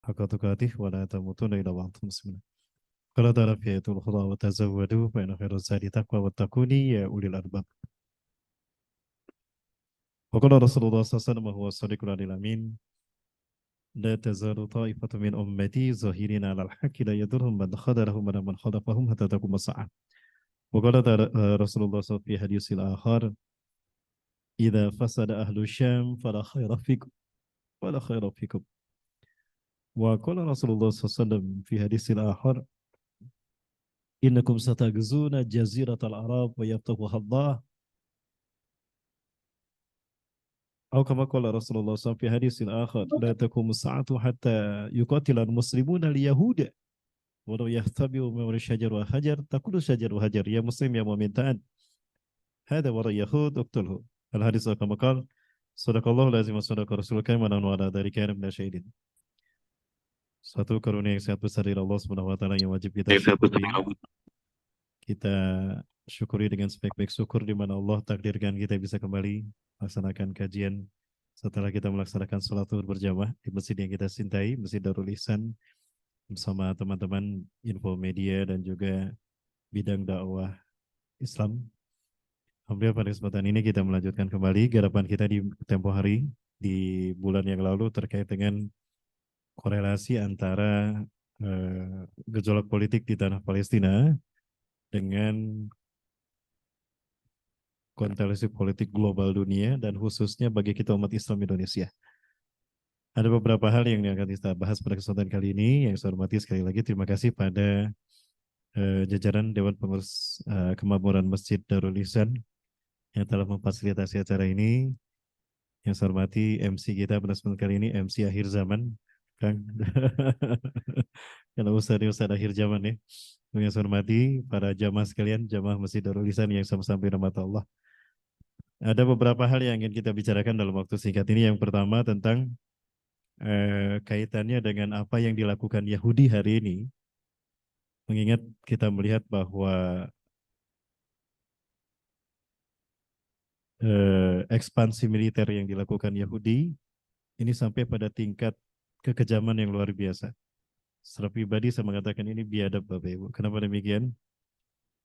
حق تقاته ولا تموتن إلا وأنتم مسلمون. قال تعالى في آية الأخرى وتزودوا فإن خير الزاد تقوى واتقوني يا أولي الألباب. وقال رسول الله صلى الله عليه وسلم وهو الصادق الأمين لا تزال طائفة من أمتي ظاهرين على الحق لا يضرهم من خذلهم ولا من خلفهم حتى تقوم الساعة. وقال رسول الله صلى الله عليه وسلم في حديث الآخر إذا فسد أهل الشام فلا خير فيكم ولا خير فيكم. وقال رسول الله صلى الله عليه وسلم في حديث الآخر إنكم ستغزون جزيرة العرب ويفتحها الله أو كما قال رسول الله صلى الله عليه وسلم في حديث آخر لا تقوم الساعة حتى يقاتل المسلمون اليهود ولو يختبئوا من الشجر وحجر تقول الشجر وحجر يا مسلم يا مؤمن تعال هذا ورا يهود اقتله. الحديث كما قال صدق الله العظيم وصدق رسول الكريم ونحن على ذلك من الشهيدين. Satu karunia yang sangat besar dari Allah Subhanahu wa taala yang wajib kita syukuri. Kita syukuri dengan sebaik-baik syukur di mana Allah takdirkan kita bisa kembali melaksanakan kajian setelah kita melaksanakan sholat zuhur berjamaah di masjid yang kita cintai, Masjid Darul Ihsan, bersama teman-teman info media dan juga bidang dakwah Islam. Alhamdulillah pada kesempatan ini kita melanjutkan kembali garapan kita di tempo hari di bulan yang lalu terkait dengan korelasi antara gejolak politik di tanah Palestina dengan konstelasi politik global dunia dan khususnya bagi kita umat Islam Indonesia. Ada beberapa hal yang akan kita bahas pada kesempatan kali ini. Yang saya hormati sekali lagi terima kasih pada jajaran Dewan Pengurus Kemakmuran Masjid Darul Ihsan yang telah memfasilitasi acara ini. Yang saya hormati MC kita pada kesempatan kali ini, MC akhir zaman, Kang. Kalau Ustadz akhir zaman ya. Yang saya hormati para jamaah sekalian, jamaah Masjid Darul Ihsan yang sama-sama rahmat Allah. Ada beberapa hal yang ingin kita bicarakan dalam waktu singkat ini. Yang pertama tentang kaitannya dengan apa yang dilakukan Yahudi hari ini. Mengingat kita melihat bahwa ekspansi militer yang dilakukan Yahudi ini sampai pada tingkat kekejaman yang luar biasa. Secara pribadi saya mengatakan ini biadab Bapak Ibu. Kenapa demikian?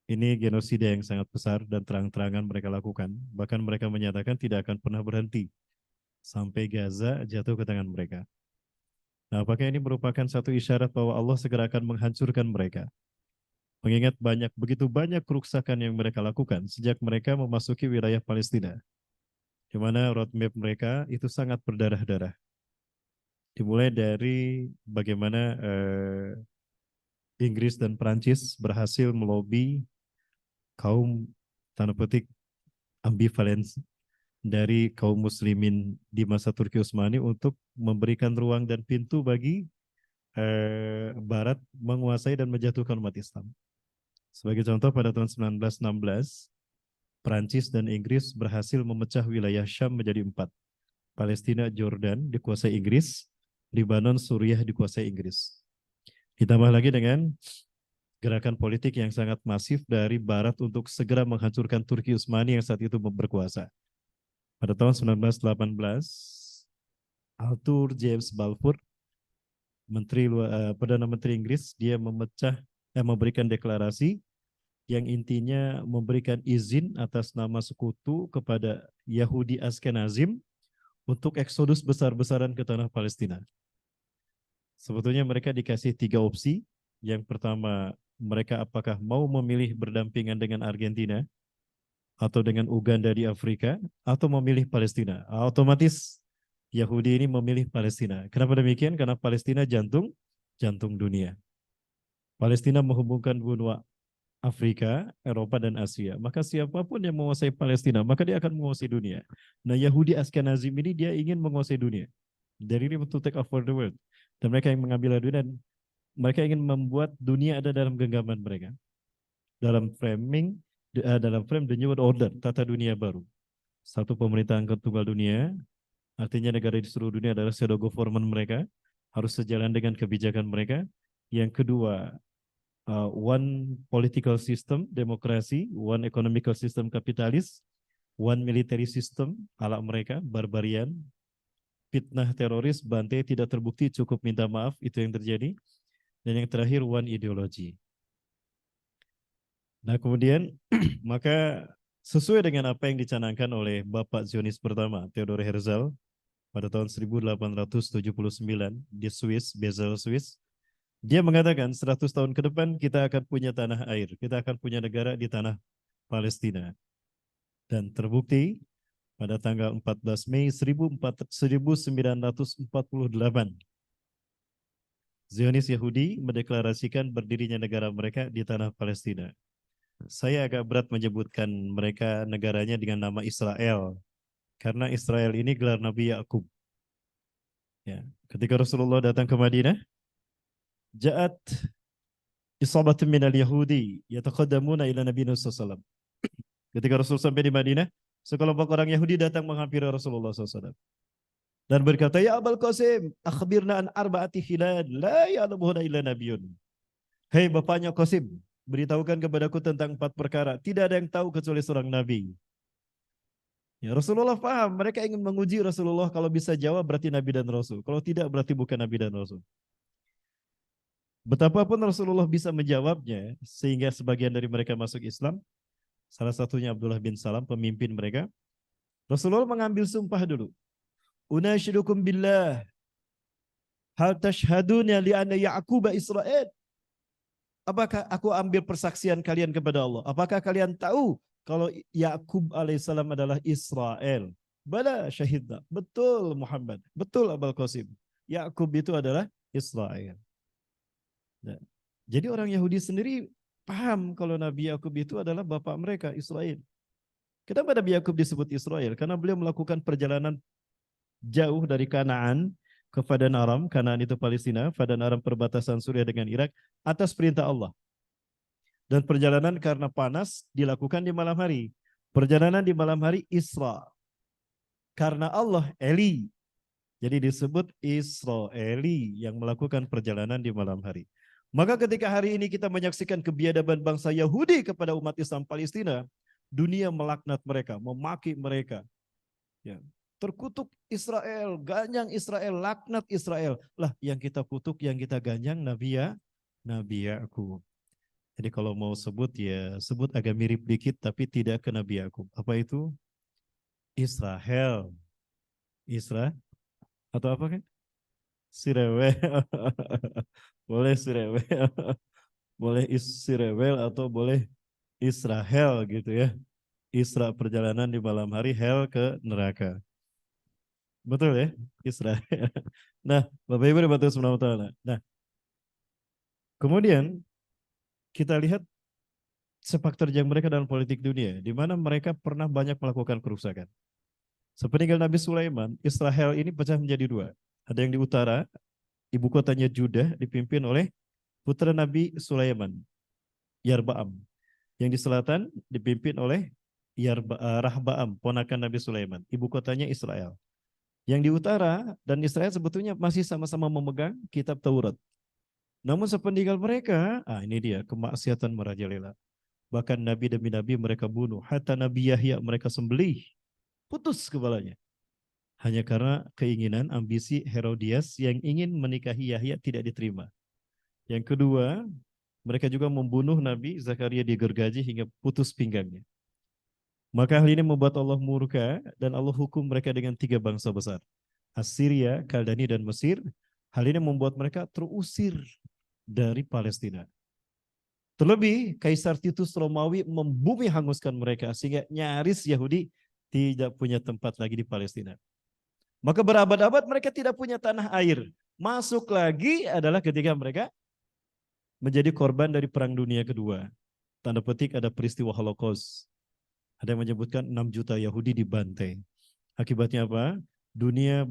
Ini genosida yang sangat besar dan terang-terangan mereka lakukan. Bahkan mereka menyatakan tidak akan pernah berhenti sampai Gaza jatuh ke tangan mereka. Nah, apakah ini merupakan satu isyarat bahwa Allah segera akan menghancurkan mereka? Mengingat begitu banyak kerusakan yang mereka lakukan sejak mereka memasuki wilayah Palestina, di mana roadmap mereka itu sangat berdarah-darah. Dimulai dari bagaimana Inggris dan Prancis berhasil melobi kaum tanda petik ambivalens dari kaum muslimin di masa Turki Utsmani untuk memberikan ruang dan pintu bagi Barat menguasai dan menjatuhkan umat Islam. Sebagai contoh pada tahun 1916, Prancis dan Inggris berhasil memecah wilayah Syam menjadi 4. Palestina, Jordan dikuasai Inggris, Lebanon, Suriah dikuasai Inggris. Ditambah lagi dengan gerakan politik yang sangat masif dari Barat untuk segera menghancurkan Turki Utsmani yang saat itu berkuasa. Pada tahun 1918, Arthur James Balfour, Perdana Menteri Inggris, dia memberikan deklarasi yang intinya memberikan izin atas nama sekutu kepada Yahudi Ashkenazim untuk eksodus besar-besaran ke tanah Palestina. Sebetulnya mereka dikasih 3 opsi. Yang pertama, mereka apakah mau memilih berdampingan dengan Argentina atau dengan Uganda di Afrika atau memilih Palestina. Otomatis Yahudi ini memilih Palestina. Kenapa demikian? Karena Palestina jantung dunia. Palestina menghubungkan benua Afrika, Eropa, dan Asia. Maka siapapun yang menguasai Palestina, maka dia akan menguasai dunia. Nah, Yahudi Ashkenazim ini dia ingin menguasai dunia. Dari ini to take over the world. Dan mereka yang mengambil dunia dan mereka ingin membuat dunia ada dalam genggaman mereka. Dalam frame the new world order, tata dunia baru. Satu pemerintahan tunggal dunia, artinya negara di seluruh dunia adalah shadow government mereka, harus sejalan dengan kebijakan mereka. Yang kedua, one political system, demokrasi, one economical system, kapitalis, one military system, ala mereka, barbarian, fitnah teroris, bantai tidak terbukti, cukup minta maaf, itu yang terjadi. Dan yang terakhir one ideology. Nah kemudian maka sesuai dengan apa yang dicanangkan oleh Bapak Zionis pertama, Theodor Herzl, pada tahun 1879 di Swiss, Basel, Swiss, dia mengatakan 100 tahun ke depan kita akan punya tanah air, kita akan punya negara di tanah Palestina. Dan terbukti pada tanggal 14 Mei 1948, Zionis Yahudi mendeklarasikan berdirinya negara mereka di tanah Palestina. Saya agak berat menyebutkan mereka negaranya dengan nama Israel, karena Israel ini gelar Nabi Yakub. Ya. Ketika Rasulullah datang ke Madinah, ja'at isabatun minal Yahudi yataqaddamuna ila Nabi SAW. Ketika Rasul sampai di Madinah, sekelompok orang Yahudi datang menghampiri Rasulullah SAW dan berkata, "Ya Abul Qasim, akhbirna an arba'ati hilal la ya'lamuhunna illa nabiyyun." Hei bapaknya Qasim, beritahukan kepadaku tentang 4 perkara, tidak ada yang tahu kecuali seorang nabi. Ya, Rasulullah paham, mereka ingin menguji Rasulullah, kalau bisa jawab berarti nabi dan rasul, kalau tidak berarti bukan nabi dan rasul. Betapapun Rasulullah bisa menjawabnya sehingga sebagian dari mereka masuk Islam, salah satunya Abdullah bin Salam, pemimpin mereka. Rasulullah mengambil sumpah dulu. Unasyidukum billah, hal tashhaduna li anna Ya'quba Israel. Apakah aku ambil persaksian kalian kepada Allah? Apakah kalian tahu kalau Yakub alaihissalam adalah Israel? Bala syahidna. Betul Muhammad. Betul Abul Qasim. Yakub itu adalah Israel. Nah, jadi orang Yahudi sendiri paham kalau Nabi Yakub itu adalah bapak mereka, Israel. Kenapa Nabi Yakub disebut Israel? Karena beliau melakukan perjalanan jauh dari Kanaan ke Padan Aram. Kanaan itu Palestina, Padan Aram perbatasan Suriah dengan Irak, atas perintah Allah. Dan perjalanan karena panas dilakukan di malam hari. Perjalanan di malam hari Isra. Karena Allah Eli. Jadi disebut Israeli yang melakukan perjalanan di malam hari. Maka ketika hari ini kita menyaksikan kebiadaban bangsa Yahudi kepada umat Islam Palestina, dunia melaknat mereka, memaki mereka. Ya. Terkutuk Israel, ganyang Israel, laknat Israel. Lah yang kita kutuk, yang kita ganyang Nabi Yakub. Jadi kalau mau sebut ya sebut agak mirip dikit tapi tidak ke Nabi Yakub. Apa itu? Israel. Isra atau apa kan? Sirewel. Boleh Sirewel. Boleh Sirewel atau boleh Israel gitu ya. Isra perjalanan di malam hari, hell ke neraka. Betul ya? Israel. Nah, Bapak Ibu dibantu subhanahu wa ta'ala. Nah, kemudian kita lihat sepak terjang mereka dalam politik dunia, di mana mereka pernah banyak melakukan kerusakan. Sepeninggal Nabi Sulaiman, Israel ini pecah menjadi 2. Ada yang di utara, ibu kotanya Judah, dipimpin oleh putra Nabi Sulaiman, Yarbaam. Yang di selatan dipimpin oleh Rahbaam, ponakan Nabi Sulaiman. Ibu kotanya Israel. Yang di utara dan Israel sebetulnya masih sama-sama memegang kitab Taurat. Namun sepeninggal mereka, ini dia kemaksiatan merajalela. Bahkan nabi demi nabi mereka bunuh. Hatta Nabi Yahya mereka sembelih. Putus kepalanya. Hanya karena keinginan, ambisi Herodias yang ingin menikahi Yahya tidak diterima. Yang kedua, mereka juga membunuh Nabi Zakaria di gergaji hingga putus pinggangnya. Maka hal ini membuat Allah murka dan Allah hukum mereka dengan 3 bangsa besar. Assyria, Kaldani, dan Mesir. Hal ini membuat mereka terusir dari Palestina. Terlebih, Kaisar Titus Romawi membumi hanguskan mereka sehingga nyaris Yahudi tidak punya tempat lagi di Palestina. Maka berabad-abad mereka tidak punya tanah air. Masuk lagi adalah ketika mereka menjadi korban dari Perang Dunia Kedua. Tanda petik ada peristiwa Holocaust. Ada yang menyebutkan 6 juta Yahudi dibantai. Akibatnya apa? Dunia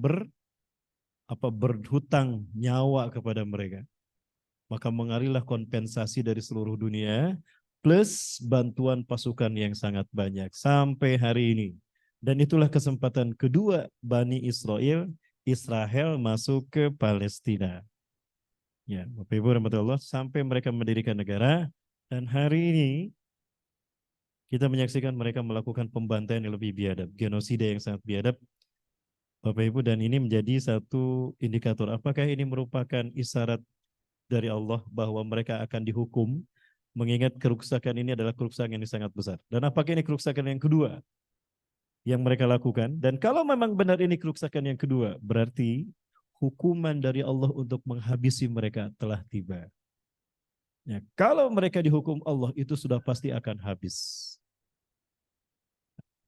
berhutang nyawa kepada mereka. Maka mengarilah kompensasi dari seluruh dunia plus bantuan pasukan yang sangat banyak sampai hari ini. Dan itulah kesempatan kedua Bani Israel masuk ke Palestina. Ya, Bapak Ibu rahmatullah, sampai mereka mendirikan negara, dan hari ini kita menyaksikan mereka melakukan pembantaian yang lebih biadab, genosida yang sangat biadab, Bapak Ibu, dan ini menjadi satu indikator apakah ini merupakan isyarat dari Allah bahwa mereka akan dihukum, mengingat kerusakan ini adalah kerusakan yang sangat besar. Dan apakah ini kerusakan yang kedua yang mereka lakukan? Dan kalau memang benar ini kerusakan yang kedua, berarti hukuman dari Allah untuk menghabisi mereka telah tiba. Ya, kalau mereka dihukum Allah itu sudah pasti akan habis.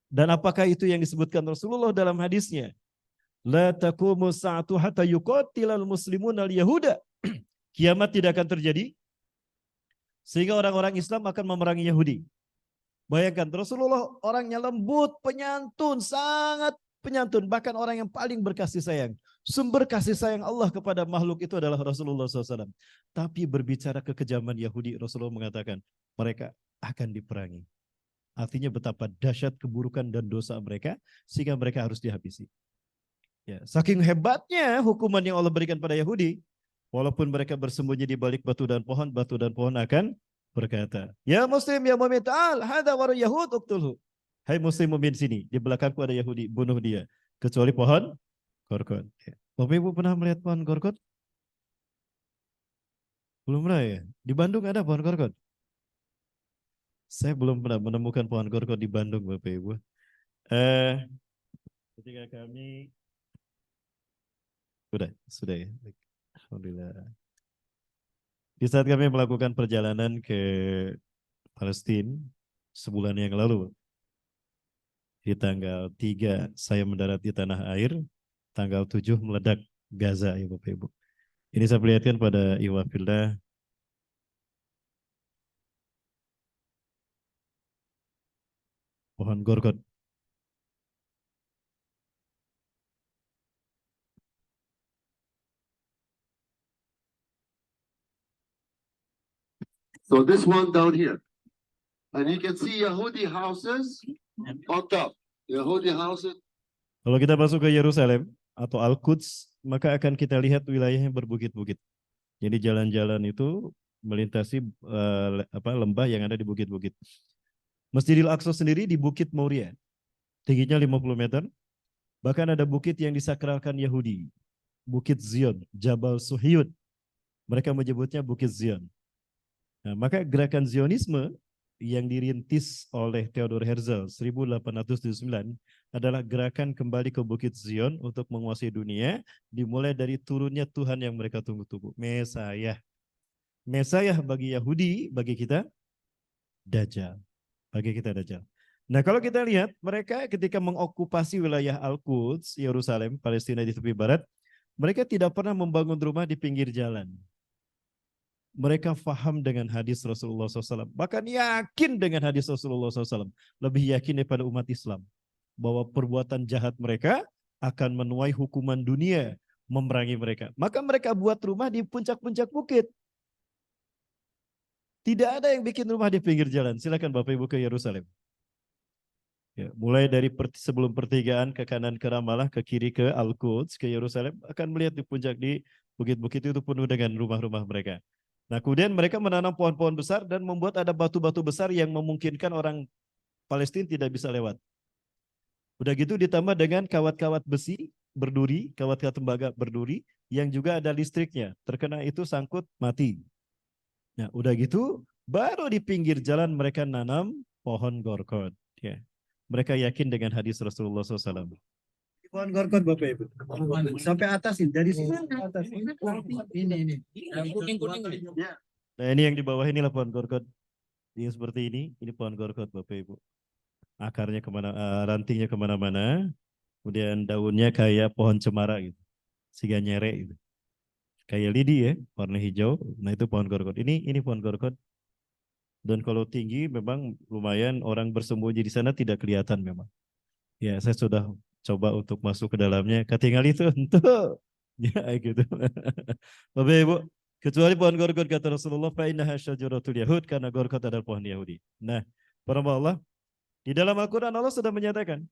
Dan apakah itu yang disebutkan Rasulullah dalam hadisnya? La taqumu sa'atu hatta yuqatilal muslimun al-yahuda. Kiamat tidak akan terjadi sehingga orang-orang Islam akan memerangi Yahudi. Bayangkan Rasulullah orangnya lembut, penyantun, sangat penyantun, bahkan orang yang paling berkasih sayang. Sumber kasih sayang Allah kepada makhluk itu adalah Rasulullah SAW. Tapi berbicara kekejaman Yahudi, Rasulullah mengatakan mereka akan diperangi. Artinya betapa dahsyat keburukan dan dosa mereka sehingga mereka harus dihabisi. Ya, saking hebatnya hukuman yang Allah berikan pada Yahudi, walaupun mereka bersembunyi di balik batu dan pohon akan berkata, "Ya Muslim, ya Mu'min, ta'al, hadza waru Yahud uqtulhu." Hai Muslim Mu'min, sini, di belakangku ada Yahudi, bunuh dia. Kecuali pohon gorgon. Ya. Bapak Ibu pernah melihat pohon gorgon? Belum pernah ya? Di Bandung ada pohon gorgon? Saya belum pernah menemukan pohon gorgon di Bandung, Bapak Ibu. Ketika kami sudah ya. Alhamdulillah. Di saat kami melakukan perjalanan ke Palestina sebulan yang lalu, di tanggal 3 saya mendarat di tanah air, tanggal 7 meledak Gaza ya Bapak Ibu. Ini saya perlihatkan pada Iwafillah pohon gorgon. So this one down here. And you can see Yahudi houses on top. Yahudi houses. Kalau kita masuk ke Yerusalem atau Al-Quds, maka akan kita lihat wilayahnya berbukit-bukit. Jadi jalan-jalan itu melintasi lembah yang ada di bukit-bukit. Masjidil Aqsa sendiri di Bukit Moriah, tingginya 50 meter. Bahkan ada bukit yang disakralkan Yahudi, Bukit Zion, Jabal Suhyud. Mereka menyebutnya Bukit Zion. Nah, maka gerakan Zionisme yang dirintis oleh Theodor Herzl 1879 adalah gerakan kembali ke Bukit Zion untuk menguasai dunia, dimulai dari turunnya Tuhan yang mereka tunggu-tunggu, Mesayah. Mesayah bagi Yahudi, bagi kita Dajjal. Bagi kita Dajjal. Nah, kalau kita lihat mereka ketika mengokupasi wilayah Al-Quds, Yerusalem, Palestina di tepi barat, mereka tidak pernah membangun rumah di pinggir jalan. Mereka faham dengan hadis Rasulullah SAW. Bahkan yakin dengan hadis Rasulullah SAW. Lebih yakin daripada umat Islam. Bahwa perbuatan jahat mereka akan menuai hukuman dunia memerangi mereka. Maka mereka buat rumah di puncak-puncak bukit. Tidak ada yang bikin rumah di pinggir jalan. Silakan Bapak Ibu ke Yerusalem. Ya, mulai dari sebelum pertigaan ke kanan ke Ramallah, ke kiri ke Al-Quds, ke Yerusalem, akan melihat di puncak di bukit-bukit itu penuh dengan rumah-rumah mereka. Nah, kemudian mereka menanam pohon-pohon besar dan membuat ada batu-batu besar yang memungkinkan orang Palestina tidak bisa lewat. Udah gitu ditambah dengan kawat-kawat besi berduri, kawat-kawat tembaga berduri yang juga ada listriknya. Terkena itu sangkut mati. Nah, udah gitu baru di pinggir jalan mereka nanam pohon gorgon. Ya. Mereka yakin dengan hadis Rasulullah SAW. Pohon gorgon Bapak Ibu. Sampai atas ini, dari sini ke atas. Ini. Yang kuning-kuning. Nah, ini yang di bawah inilah pohon gorgon. Yang seperti ini pohon gorgon Bapak Ibu. Akarnya kemana, rantingnya kemana-mana. Kemudian daunnya kayak pohon cemara gitu. Sehingga nyerek gitu. Kayak lidi ya, warna hijau. Nah itu pohon gorgon. Ini pohon gorgon. Dan kalau tinggi memang lumayan, orang bersembunyi di sana tidak kelihatan memang. Ya, saya sudah coba untuk masuk ke dalamnya, ketinggal itu untuk ya gitu. Bapak Ibu, kecuali pohon gorgon kata Rasulullah, fa innaha syajaratul yahud, karena gorgon adalah pohon Yahudi. Nah, para Allah, di dalam Al-Quran Allah sudah menyatakan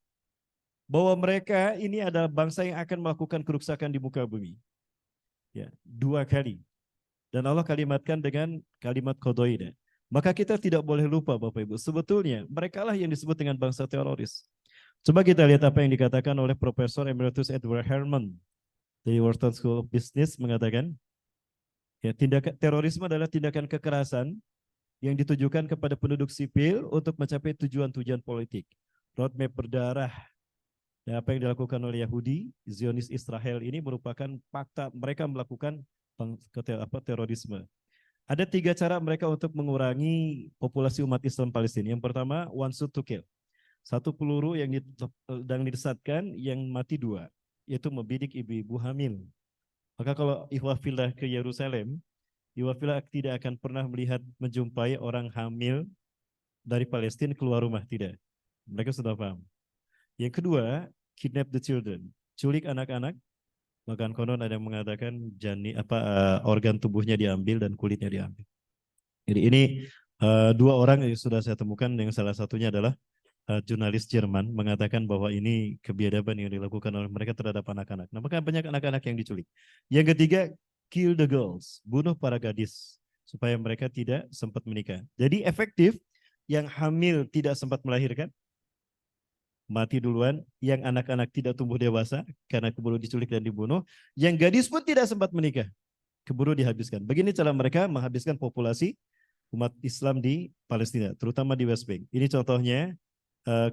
bahwa mereka ini adalah bangsa yang akan melakukan kerusakan di muka bumi. Ya, 2 kali. Dan Allah kalimatkan dengan kalimat qadaidah. Maka kita tidak boleh lupa Bapak Ibu, sebetulnya mereka lah yang disebut dengan bangsa teroris. Coba kita lihat apa yang dikatakan oleh Profesor Emeritus Edward Herman dari Wharton School of Business mengatakan, ya, tindakan terorisme adalah tindakan kekerasan yang ditujukan kepada penduduk sipil untuk mencapai tujuan-tujuan politik. Roadmap berdarah. Dan apa yang dilakukan oleh Yahudi, Zionis Israel ini merupakan fakta mereka melakukan terorisme. Ada 3 cara mereka untuk mengurangi populasi umat Islam Palestina. Yang pertama, one shoot to kill. 1 peluru yang didesatkan, yang mati 2, yaitu membidik ibu-ibu hamil. Maka kalau ikhwah fillah ke Yerusalem, ikhwah fillah tidak akan pernah melihat menjumpai orang hamil dari Palestina keluar rumah, tidak. Mereka sudah paham. Yang kedua, kidnap the children, culik anak-anak. Bahkan konon ada yang mengatakan organ tubuhnya diambil dan kulitnya diambil. Jadi ini 2 orang yang sudah saya temukan, yang salah satunya adalah jurnalis Jerman mengatakan bahwa ini kebiadaban yang dilakukan oleh mereka terhadap anak-anak. Nah, maka banyak anak-anak yang diculik. Yang ketiga, kill the girls, bunuh para gadis supaya mereka tidak sempat menikah. Jadi efektif, yang hamil tidak sempat melahirkan, mati duluan, yang anak-anak tidak tumbuh dewasa karena keburu diculik dan dibunuh, yang gadis pun tidak sempat menikah, keburu dihabiskan. Begini cara mereka menghabiskan populasi umat Islam di Palestina, terutama di West Bank. Ini contohnya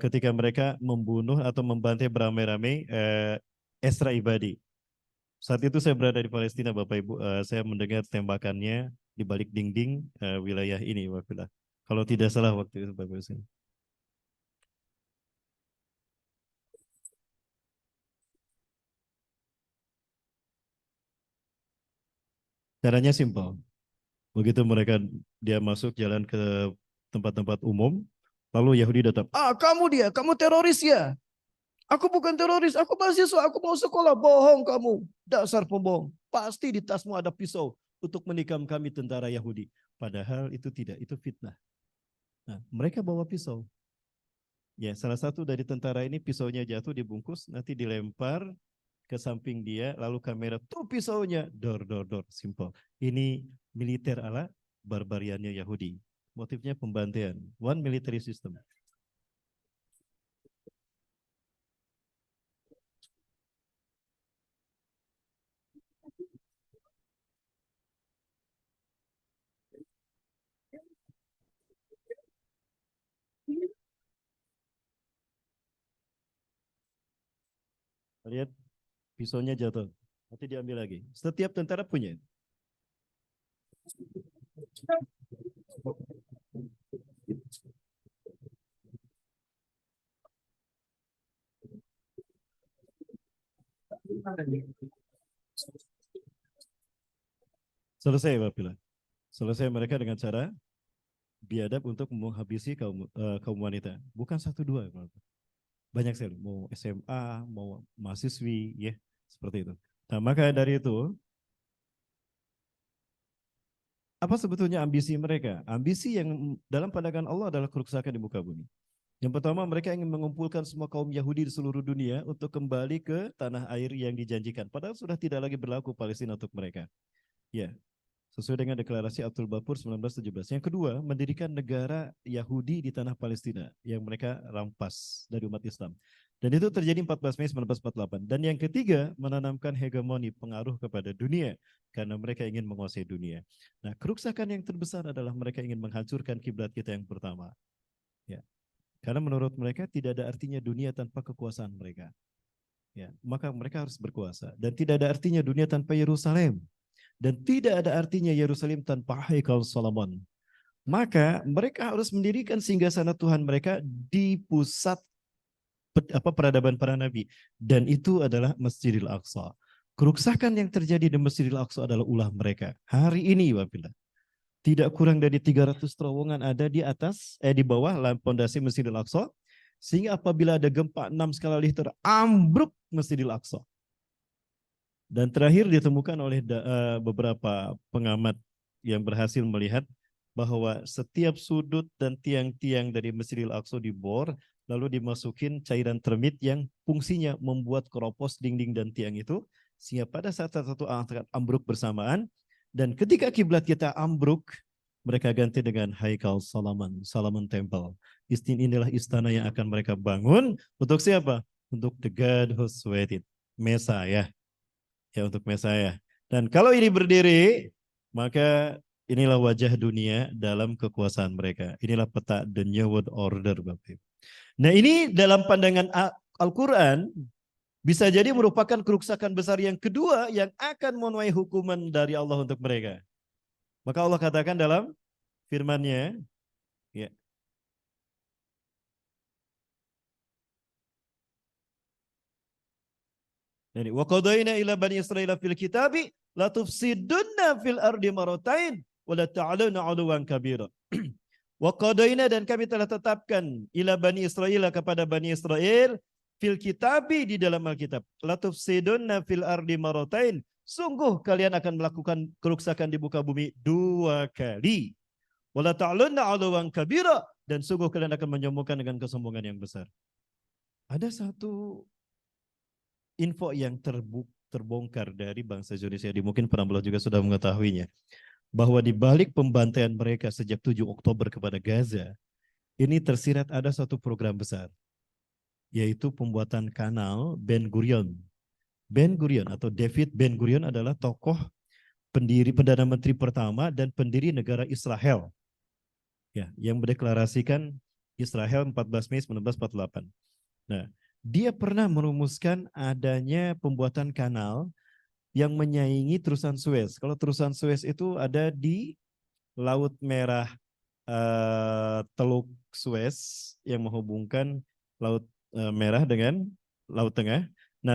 ketika mereka membunuh atau membantai beramai-ramai Esra Ibadi. Saat itu saya berada di Palestina, Bapak Ibu, saya mendengar tembakannya di balik dinding wilayah ini, Wafilah. Kalau tidak salah waktu itu, Bapak Ibu. Caranya simpel. Begitu dia masuk jalan ke tempat-tempat umum, lalu Yahudi datang. Kamu teroris ya? Aku bukan teroris, aku mahasiswa, aku mau sekolah. Bohong kamu, dasar pembohong. Pasti di tasmu ada pisau untuk menikam kami tentara Yahudi. Padahal itu tidak, itu fitnah. Nah, mereka bawa pisau. Ya, salah satu dari tentara ini pisaunya jatuh dibungkus, nanti dilempar ke samping dia, lalu kamera tuh pisaunya, dor, simple. Ini militer ala barbariannya Yahudi. Motifnya pembantaian, one military system. Lihat, pisaunya jatuh, nanti diambil lagi. Setiap tentara punya. Selesai, Bapak. Selesai mereka dengan cara biadab untuk menghabisi kaum wanita. Bukan 1-2, banyak sekali. Mau SMA, mau mahasiswi, ya seperti itu. Nah, maka dari itu, apa sebetulnya ambisi mereka? Ambisi yang dalam pandangan Allah adalah kerusakan di muka bumi. Yang pertama, mereka ingin mengumpulkan semua kaum Yahudi di seluruh dunia untuk kembali ke tanah air yang dijanjikan. Padahal sudah tidak lagi berlaku Palestina untuk mereka. Ya, sesuai dengan deklarasi Abdul Bapur 1917. Yang kedua, mendirikan negara Yahudi di tanah Palestina yang mereka rampas dari umat Islam. Dan itu terjadi 14 Mei 1948. Dan yang ketiga, menanamkan hegemoni pengaruh kepada dunia karena mereka ingin menguasai dunia. Nah, kerusakan yang terbesar adalah mereka ingin menghancurkan kiblat kita yang pertama. Ya. Karena menurut mereka tidak ada artinya dunia tanpa kekuasaan mereka. Ya, maka mereka harus berkuasa. Dan tidak ada artinya dunia tanpa Yerusalem. Dan tidak ada artinya Yerusalem tanpa Haikal Solomon. Maka mereka harus mendirikan singgasana Tuhan mereka di pusat peradaban para nabi. Dan itu adalah Masjidil Aqsa. Kerusakan yang terjadi di Masjidil Aqsa adalah ulah mereka. Hari ini, Wabillah. Tidak kurang dari 300 terowongan ada di atas, di bawah pondasi Masjidil Aqsa. Sehingga apabila ada gempa 6 skala Richter, ambruk Masjidil Aqsa. Dan terakhir ditemukan oleh beberapa pengamat yang berhasil melihat bahwa setiap sudut dan tiang-tiang dari Masjidil Aqsa dibor, lalu dimasukin cairan termit yang fungsinya membuat keropos dinding dan tiang itu, sehingga pada saat satu angkat ambruk bersamaan, dan ketika kiblat kita ambruk, mereka ganti dengan Haikal Solomon Temple. Inilah istana yang akan mereka bangun untuk siapa? Untuk the God who sweated, Mesiah. Ya, untuk Mesiah. Dan kalau ini berdiri, maka inilah wajah dunia dalam kekuasaan mereka. Inilah peta the New World Order, Bapak Ibu. Nah, ini dalam pandangan Al-Quran bisa jadi merupakan kerusakan besar yang kedua yang akan menuai hukuman dari Allah untuk mereka. Maka Allah katakan dalam firman-Nya, ya. Jadi wa qadaina ila bani Israila fil kitabi la tufsidunna fil ardi maratain wa la ta'aluna 'uluwan kabira. Wa qadaina, dan kami telah tetapkan ila bani Israila, kepada bani Israel, fil kitabi, di dalam Alkitab, la tufsidunna fil ardi maratain, sungguh kalian akan melakukan kerusakan di muka bumi 2 kali. Wa la ta'aluna 'uluwan kabira, dan sungguh kalian akan menyombongkan dengan kesombongan yang besar. Ada satu info yang terbongkar dari bangsa Indonesia, mungkin penambah juga sudah mengetahuinya, bahwa di balik pembantaian mereka sejak 7 Oktober kepada Gaza, ini tersirat ada satu program besar, yaitu pembuatan kanal Ben Gurion. Ben Gurion atau David Ben Gurion adalah tokoh pendiri, Perdana Menteri pertama dan pendiri negara Israel, ya, yang mendeklarasikan Israel 14 Mei 1948. Nah, dia pernah merumuskan adanya pembuatan kanal yang menyaingi terusan Suez. Kalau terusan Suez itu ada di Laut Merah, Teluk Suez yang menghubungkan Laut Merah dengan Laut Tengah. Nah,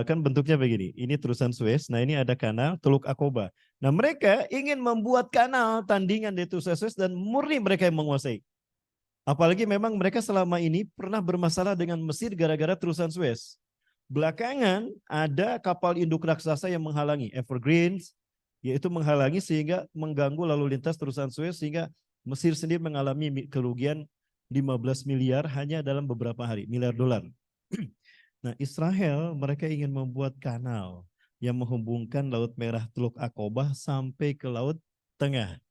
kan bentuknya begini. Ini terusan Suez. Nah, ini ada kanal Teluk Aqaba. Nah, mereka ingin membuat kanal tandingan di terusan Suez dan murni mereka yang menguasai. Apalagi memang mereka selama ini pernah bermasalah dengan Mesir gara-gara terusan Suez. Belakangan ada kapal induk raksasa yang menghalangi, Evergreens, yaitu menghalangi sehingga mengganggu lalu lintas terusan Suez, sehingga Mesir sendiri mengalami kerugian 15 miliar hanya dalam beberapa hari, miliar dolar. Nah, Israel mereka ingin membuat kanal yang menghubungkan Laut Merah Teluk Aqaba sampai ke Laut Tengah.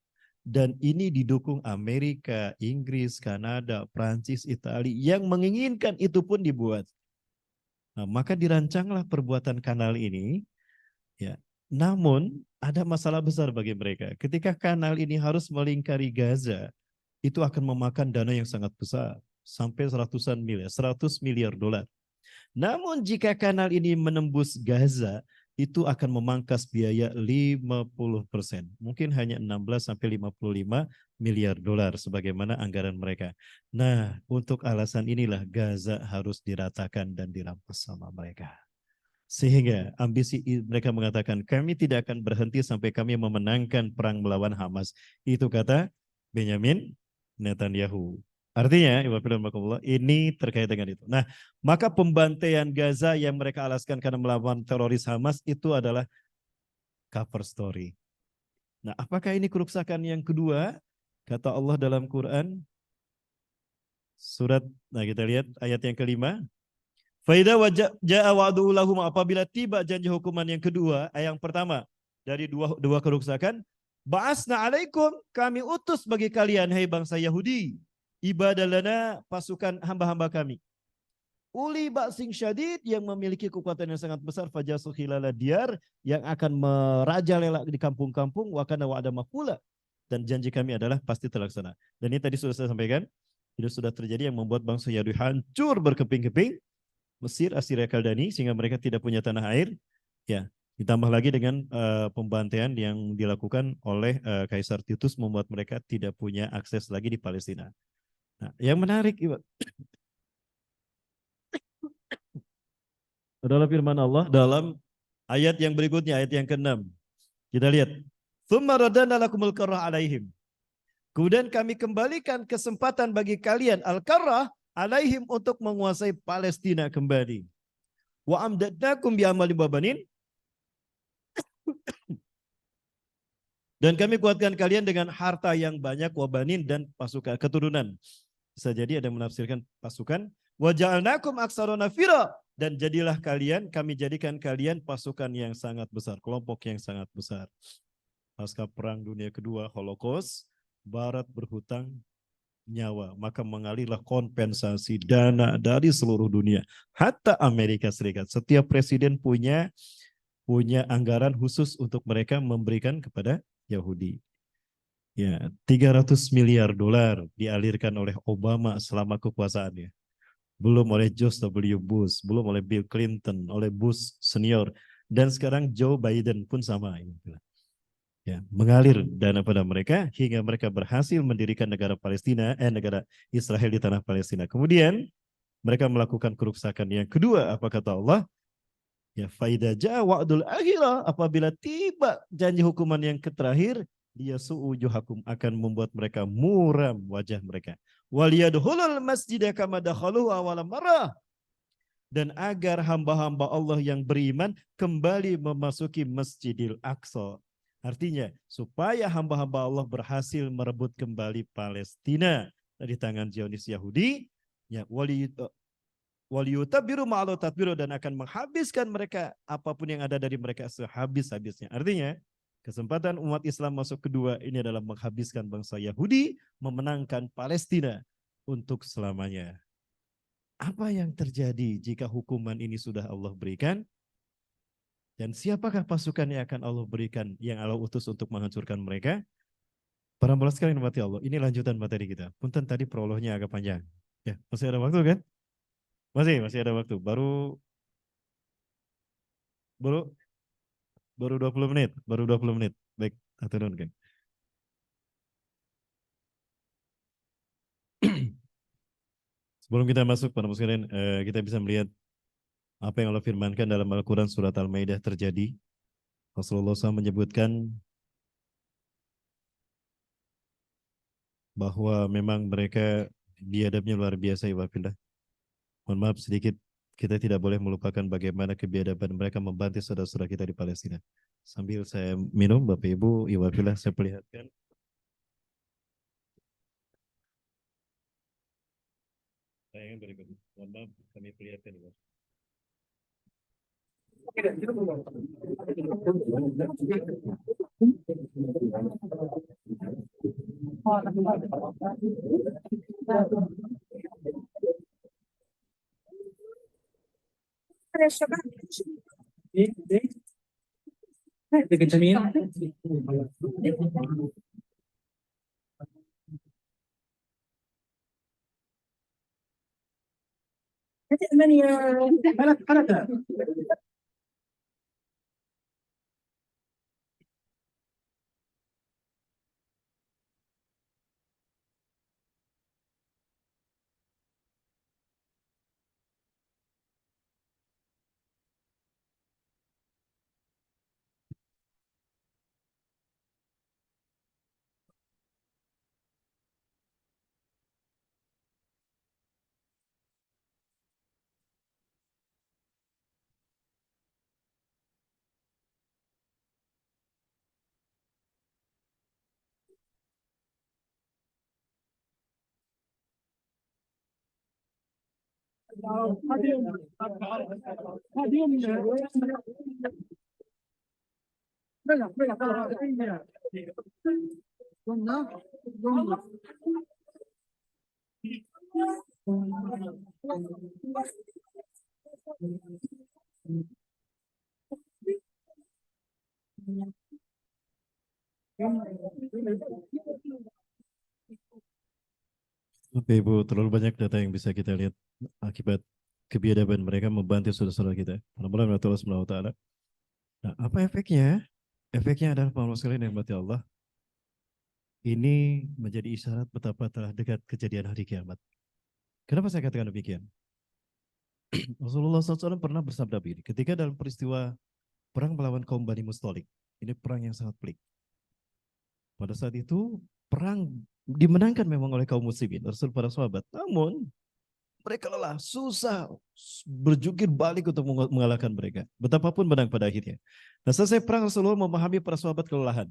Dan ini didukung Amerika, Inggris, Kanada, Prancis, Italia, yang menginginkan itu pun dibuat. Nah, maka dirancanglah perbuatan kanal ini, ya. Namun ada masalah besar bagi mereka. Ketika kanal ini harus melingkari Gaza, itu akan memakan dana yang sangat besar, sampai 100 miliar dolar. Namun jika kanal ini menembus Gaza, itu akan memangkas biaya 50%. Mungkin hanya 16 sampai 55 miliar dolar sebagaimana anggaran mereka. Nah, untuk alasan inilah Gaza harus diratakan dan dirampas sama mereka. Sehingga ambisi mereka mengatakan, kami tidak akan berhenti sampai kami memenangkan perang melawan Hamas. Itu kata Benyamin Netanyahu. Artinya, ini terkait dengan itu. Nah, maka pembantaian Gaza yang mereka alaskan karena melawan teroris Hamas itu adalah cover story. Nah, apakah ini kerusakan yang kedua? Kata Allah dalam Quran, surat, nah kita lihat ayat yang kelima. Faida ja'a wa'du lahum, apabila tiba janji hukuman yang kedua, yang pertama dari dua kerusakan, ba'asna alaikum, kami utus bagi kalian, hai bangsa Yahudi, ibadah lana, pasukan hamba-hamba kami. Uli ba'sing syadid, yang memiliki kekuatan yang sangat besar, fajasu khilala diyar, yang akan merajalela di kampung-kampung, wa kana wa'da maqula, dan janji kami adalah pasti terlaksana. Dan ini tadi sudah saya sampaikan, itu sudah terjadi yang membuat bangsa Yahudi hancur berkeping-keping, Mesir, Assyria, Kaldani, sehingga mereka tidak punya tanah air. Ya, ditambah lagi dengan pembantaian yang dilakukan oleh Kaisar Titus, membuat mereka tidak punya akses lagi di Palestina. Nah, yang menarik adalah firman Allah dalam ayat yang berikutnya, ayat yang ke-6. Kita lihat. Tsumma radana lakumul karrah alaihim. Kemudian kami kembalikan kesempatan bagi kalian al-karrah alaihim, untuk menguasai Palestina kembali. Wa amdadnakum bi amwalin wa banin. Dan kami kuatkan kalian dengan harta yang banyak, wabanin, dan pasukan keturunan. Bisa jadi ada yang menafsirkan pasukan. Wa ja'alnakum aktsara nafira, dan jadilah kalian, kami jadikan kalian pasukan yang sangat besar, kelompok yang sangat besar. Pasca Perang Dunia Kedua, Holocaust, Barat berhutang nyawa, maka mengalirlah kompensasi dana dari seluruh dunia, hatta Amerika Serikat. Setiap presiden punya anggaran khusus untuk mereka memberikan kepada Yahudi. Ya, 300 miliar dolar dialirkan oleh Obama selama kekuasaannya. Belum oleh George W. Bush, belum oleh Bill Clinton, oleh Bush senior, dan sekarang Joe Biden pun sama. Ya, mengalir dana pada mereka hingga mereka berhasil mendirikan negara Palestina, negara Israel di tanah Palestina. Kemudian mereka melakukan kerusakan. Yang kedua, apa kata Allah? Ya, faida ja'a wa'dul akhirah, apabila tiba janji hukuman yang terakhir, dia su'ujuhakum, akan membuat mereka muram wajah mereka. Waliyadkhulul masjidah kama dakhaluhu awwala marrah, dan agar hamba-hamba Allah yang beriman kembali memasuki Masjidil Aqsa. Artinya, supaya hamba-hamba Allah berhasil merebut kembali Palestina dari tangan Zionis Yahudi, ya, waliyutabiru ma'alu tatbiru, dan akan menghabiskan mereka apapun yang ada dari mereka sehabis-habisnya. Artinya, kesempatan umat Islam masuk kedua ini adalah menghabiskan bangsa Yahudi, memenangkan Palestina untuk selamanya. Apa yang terjadi jika hukuman ini sudah Allah berikan? Dan siapakah pasukan yang akan Allah berikan, yang Allah utus untuk menghancurkan mereka? Para malas sekalian mati Allah, ini lanjutan materi kita. Punten tadi prolognya agak panjang. Ya, masih ada waktu kan? Masih ada waktu. Baru 20 menit, baru 20 menit. Baik, aturun kan. Sebelum kita masuk pada sekalian, kita bisa melihat apa yang Allah firmankan dalam Al-Quran surat Al-Maidah terjadi. Rasulullah SAW menyebutkan bahwa memang mereka biadabnya luar biasa, ya Wafillah. Mohon maaf sedikit, kita tidak boleh melupakan bagaimana kebiadaban mereka membantu saudara-saudara kita di Palestina. Sambil saya minum, Bapak Ibu, ya Wafillah, saya perlihatkan. Tayangan berikut. Mohon maaf, kami perlihatkan. Ya. Bapak Ibu, terlalu banyak data yang bisa kita lihat akibat kebiadaban mereka membantu saudara-saudara kita. Alhamdulillah, Allah Subhanahu wa taala. Nah, apa efeknya? Efeknya adalah Bapak sekalian yang berarti Allah. Ini menjadi isyarat betapa telah dekat kejadian hari kiamat. Kenapa saya katakan demikian? Rasulullah SAW pernah bersabda begini, ketika dalam peristiwa perang melawan kaum Bani Mustalik, ini perang yang sangat pelik. Pada saat itu perang dimenangkan memang oleh kaum muslimin, Rasul para sahabat. Namun mereka lelah, susah berjungkir balik untuk mengalahkan mereka. Betapapun menang pada akhirnya. Nah, selesai perang Rasulullah memahami para sahabat kelelahan.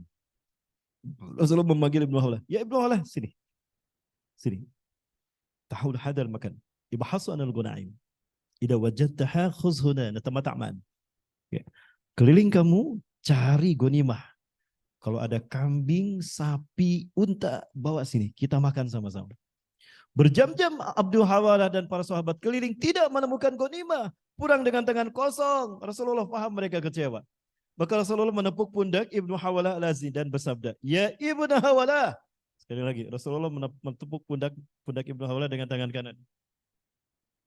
Rasulullah memanggil Ibnu Hawlah. Ya Ibnu Hawlah, sini. Sini. Tahul hadal makan. Ibahasu anal gunaim. Ida wajadtaha khuzhuna natamata' ma'an. Ya. Keliling kamu, cari gonimah. Kalau ada kambing, sapi, unta, bawa sini, kita makan sama-sama. Berjam-jam Abdul Hawalah dan para sahabat keliling tidak menemukan ghanimah, pulang dengan tangan kosong. Rasulullah paham mereka kecewa. Maka Rasulullah menepuk pundak Ibnu Hawalah al-Azzi dan bersabda, "Ya Ibnu Hawalah." Sekali lagi, Rasulullah menepuk pundak Ibnu Hawalah dengan tangan kanan.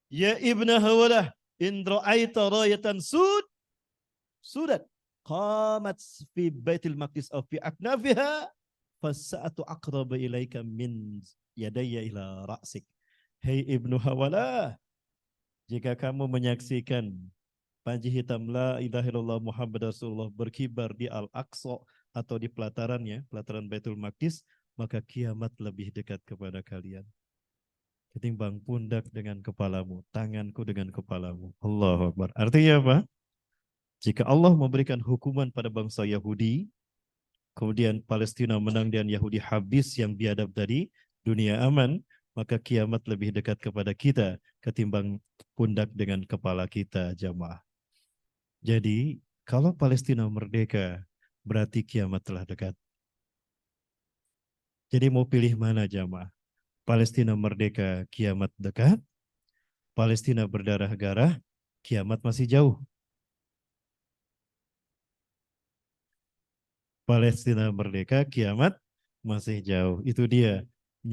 "Ya Ibnu Hawalah, in ra'aita rayatan sudat qamat fi Baitul Maqdis aw fi aknafiha fasa'atu aqraba ilaika min yadayya ila ra'sik." Hei Ibnu Hawalah, jika kamu menyaksikan panji hitam la ilaha illallah Muhammad Rasulullah berkibar di Al-Aqsa atau di pelatarannya, pelataran Baitul Maqdis, maka kiamat lebih dekat kepada kalian ketimbang pundak dengan kepalamu, tanganku dengan kepalamu. Allahu Akbar. Artinya apa? Jika Allah memberikan hukuman pada bangsa Yahudi, kemudian Palestina menang dan Yahudi habis yang biadab tadi, dunia aman, maka kiamat lebih dekat kepada kita ketimbang pundak dengan kepala kita, jamaah. Jadi, kalau Palestina merdeka, berarti kiamat telah dekat. Jadi mau pilih mana, jamaah? Palestina merdeka, kiamat dekat. Palestina berdarah-darah, kiamat masih jauh. Palestina merdeka, kiamat masih jauh. Itu dia.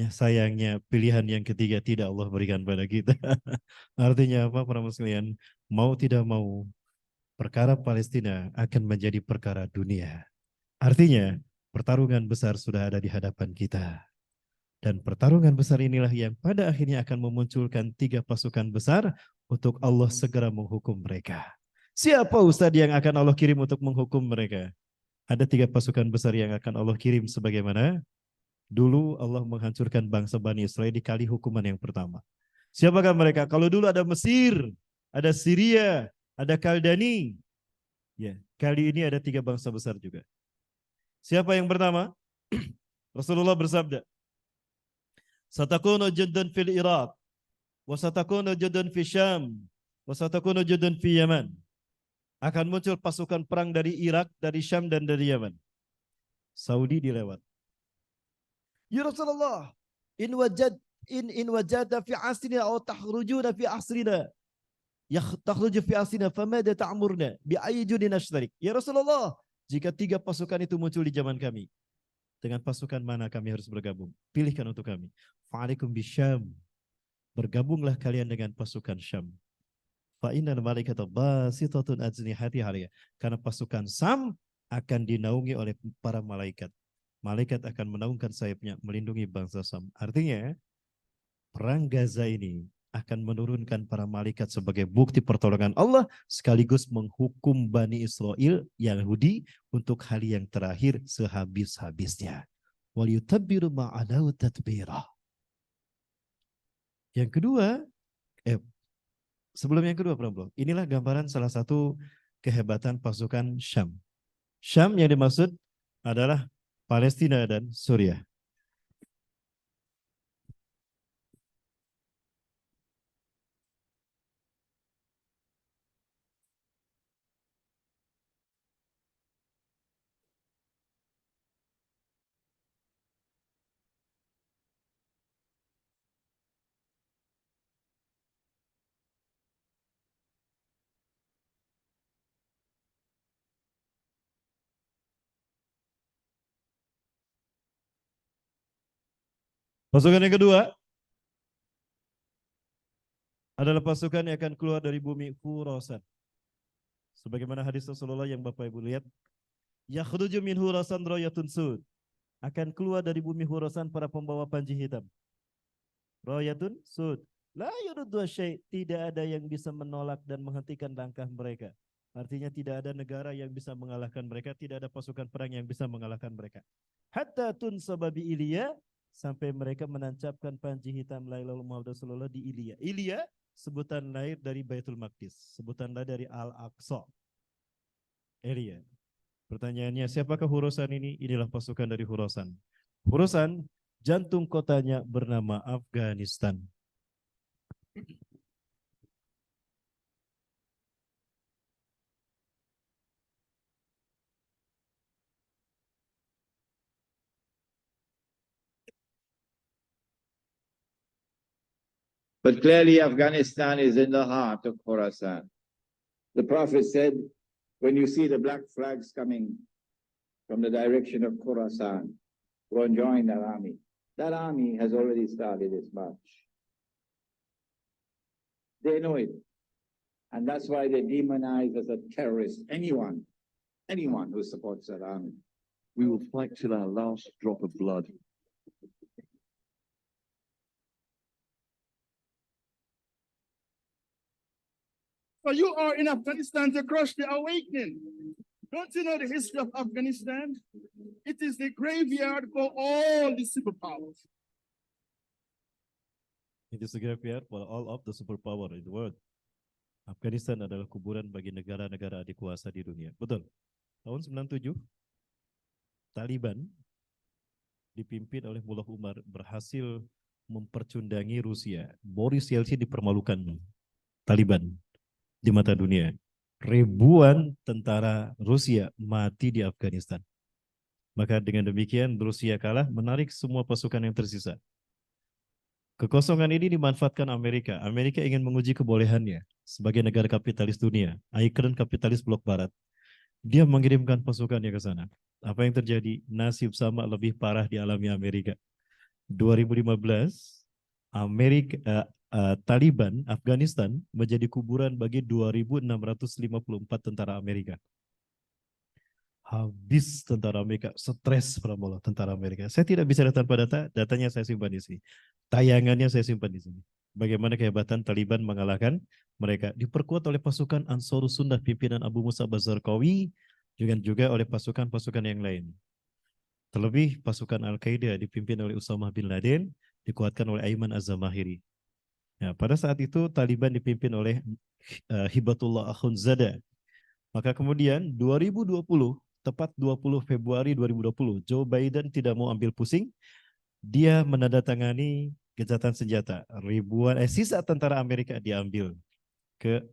Sayangnya pilihan yang ketiga tidak Allah berikan pada kita. Artinya apa, para muslimin? Mau tidak mau, perkara Palestina akan menjadi perkara dunia. Artinya, pertarungan besar sudah ada di hadapan kita. Dan pertarungan besar inilah yang pada akhirnya akan memunculkan 3 pasukan besar untuk Allah segera menghukum mereka. Siapa Ustadz yang akan Allah kirim untuk menghukum mereka? Ada 3 pasukan besar yang akan Allah kirim sebagaimana dulu Allah menghancurkan bangsa Bani Israel di kali hukuman yang pertama. Siapakah mereka? Kalau dulu ada Mesir, ada Syria, ada Kaldani. Ya, kali ini ada 3 bangsa besar juga. Siapa yang pertama? Rasulullah bersabda, "Satakunu jundun fil Iraq, wa satakunu jundun fi Syam, wa satakunu jundun fi Yaman." Akan muncul pasukan perang dari Irak, dari Syam, dan dari Yaman. Saudi dilewat. "Ya Rasulullah, in wajada fi asrina aw takhrujuna fi asrina, takhruju fi asrina famada ta'murna bi ayyi jundin nashtarik." Ya Rasulullah, jika 3 pasukan itu muncul di zaman kami, dengan pasukan mana kami harus bergabung? Pilihkan untuk kami. Fa'alaikum bisyam. Bergabunglah kalian dengan pasukan Syam. Fa'innal malaikata basitatun ajnihati alaiha. Karena pasukan Syam akan dinaungi oleh para malaikat. Malaikat akan menaungkan sayapnya melindungi bangsa Syam. Artinya, perang Gaza ini akan menurunkan para malaikat sebagai bukti pertolongan Allah sekaligus menghukum Bani Israel Yahudi untuk hal yang terakhir sehabis-habisnya. Wal yutabbiru ma'alau tatbirah. Yang kedua, sebelum yang kedua, Bro, inilah gambaran salah satu kehebatan pasukan Syam. Syam yang dimaksud adalah Palestina dan Suriah. Pasukan yang kedua adalah pasukan yang akan keluar dari bumi Khurasan. Sebagaimana hadis Rasulullah yang Bapak Ibu lihat, yakhruju min Khurasan rayatun sud. Akan keluar dari bumi Khurasan para pembawa panji hitam. Rayatun sud. La yuruddu syai', tidak ada yang bisa menolak dan menghentikan langkah mereka. Artinya tidak ada negara yang bisa mengalahkan mereka, tidak ada pasukan perang yang bisa mengalahkan mereka. Hatta tun sababi Ilya, sampai mereka menancapkan panji hitam la ilaha illallah Muhammad Rasulullah di Ilya. Ilya sebutan lahir dari Baitul Maqdis, sebutan lahir dari Al-Aqsa. Ilya. Pertanyaannya, siapakah Khurasan ini? Inilah pasukan dari Khurasan. Khurasan, jantung kotanya bernama Afghanistan. But clearly Afghanistan is in the heart of Khorasan. The Prophet said, when you see the black flags coming from the direction of Khorasan, go and join that army. That army has already started its march. They know it. And that's why they demonize as a terrorist anyone who supports that army. We will fight till our last drop of blood. So you are in Afghanistan to crush the awakening. Don't you know the history of Afghanistan? It is the graveyard for all the superpowers. It is a graveyard for all of the superpower in the world. Afghanistan adalah kuburan bagi negara-negara adik kuasa di dunia. Betul. Tahun 97, Taliban dipimpin oleh Mullah Umar berhasil mempercundangi Rusia. Boris Yeltsin dipermalukan Taliban di mata dunia. Ribuan tentara Rusia mati di Afghanistan. Maka dengan demikian Rusia kalah, menarik semua pasukan yang tersisa. Kekosongan ini dimanfaatkan Amerika. Amerika ingin menguji kebolehannya sebagai negara kapitalis dunia, ikon kapitalis blok barat. Dia mengirimkan pasukannya ke sana. Apa yang terjadi? Nasib sama lebih parah dialami Amerika. 2015, Taliban Afghanistan menjadi kuburan bagi 2.654 tentara Amerika. Habis tentara Amerika, stres pramola tentara Amerika. Saya tidak bisa datang pada data, datanya saya simpan di sini. Tayangannya saya simpan di sini. Bagaimana kehebatan Taliban mengalahkan mereka. Diperkuat oleh pasukan Ansarus Sunnah pimpinan Abu Musa Bazarqawi, juga oleh pasukan-pasukan yang lain. Terlebih pasukan Al-Qaeda dipimpin oleh Usamah bin Laden, dikuatkan oleh Ayman Az-Zamahiri. Ya, pada saat itu Taliban dipimpin oleh Hibatullah Akhundzada. Maka kemudian 2020, tepat 20 Februari 2020, Joe Biden tidak mau ambil pusing. Dia menandatangani gencatan senjata. Sisa tentara Amerika diambil ke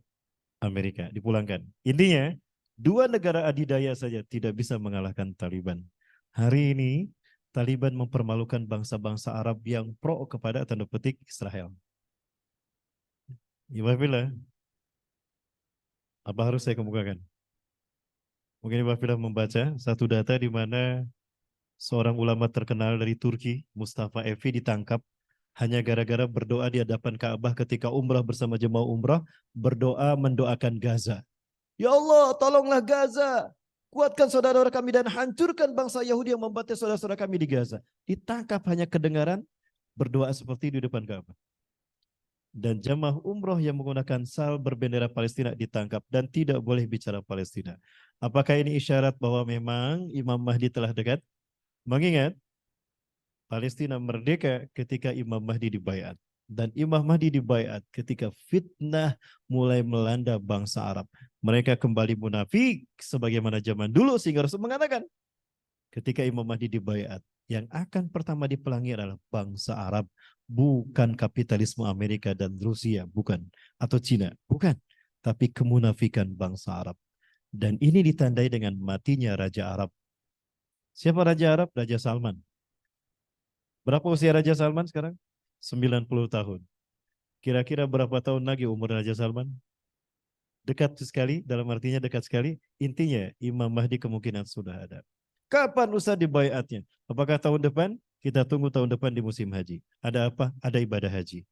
Amerika, dipulangkan. Intinya, dua negara adidaya saja tidak bisa mengalahkan Taliban. Hari ini, Taliban mempermalukan bangsa-bangsa Arab yang pro kepada tanda petik Israel. Ibabillah, apa harus saya kemukakan? Mungkin Ibabillah membaca satu data di mana seorang ulama terkenal dari Turki, Mustafa Evi, ditangkap hanya gara-gara berdoa di hadapan Ka'bah ketika umrah bersama jemaah umrah, berdoa mendoakan Gaza. Ya Allah, tolonglah Gaza, kuatkan saudara-saudara kami dan hancurkan bangsa Yahudi yang membantai saudara-saudara kami di Gaza. Ditangkap hanya kedengaran berdoa seperti di depan Ka'bah. Dan jemaah umroh yang menggunakan sal berbendera Palestina ditangkap dan tidak boleh bicara Palestina. Apakah ini isyarat bahwa memang Imam Mahdi telah dekat? Mengingat Palestina merdeka ketika Imam Mahdi dibaiat. Dan Imam Mahdi dibaiat ketika fitnah mulai melanda bangsa Arab. Mereka kembali munafik sebagaimana zaman dulu, sehingga Rasul mengatakan ketika Imam Mahdi dibaiat, yang akan pertama dipelangi adalah bangsa Arab. Bukan kapitalisme Amerika dan Rusia, bukan. Atau Cina, bukan. Tapi kemunafikan bangsa Arab. Dan ini ditandai dengan matinya Raja Arab. Siapa Raja Arab? Raja Salman. Berapa usia Raja Salman sekarang? 90 tahun. Kira-kira berapa tahun lagi umur Raja Salman? Dekat sekali, dalam artinya dekat sekali. Intinya Imam Mahdi kemungkinan sudah ada. Kapan Ustaz dibaiatnya? Apakah tahun depan? Kita tunggu tahun depan di musim haji. Ada apa? Ada ibadah haji.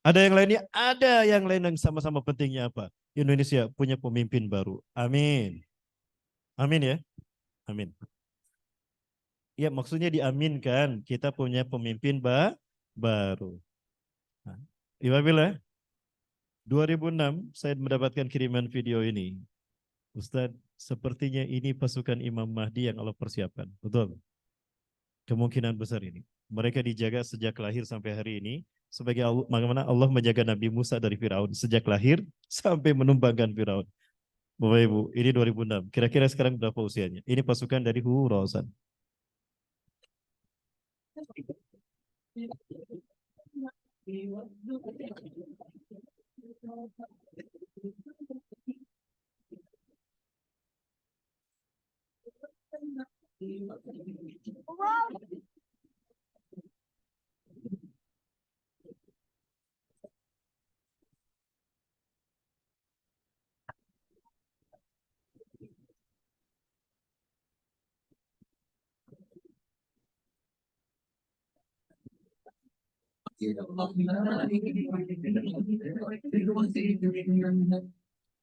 Ada yang lainnya? Ada yang lain yang sama-sama pentingnya apa? Indonesia punya pemimpin baru. Amin. Amin ya. Amin. Ya, maksudnya diaminkan. Kita punya pemimpin baru. Nah, Ibabillah, 2006 saya mendapatkan kiriman video ini. Ustadz, sepertinya ini pasukan Imam Mahdi yang Allah persiapkan. Betul. Kemungkinan besar ini. Mereka dijaga sejak lahir sampai hari ini. Sebagai Allah, bagaimana Allah menjaga Nabi Musa dari Firaun sejak lahir sampai menumbangkan Firaun. Bapak Ibu, ini 2006. Kira-kira sekarang berapa usianya? Ini pasukan dari Khurasan.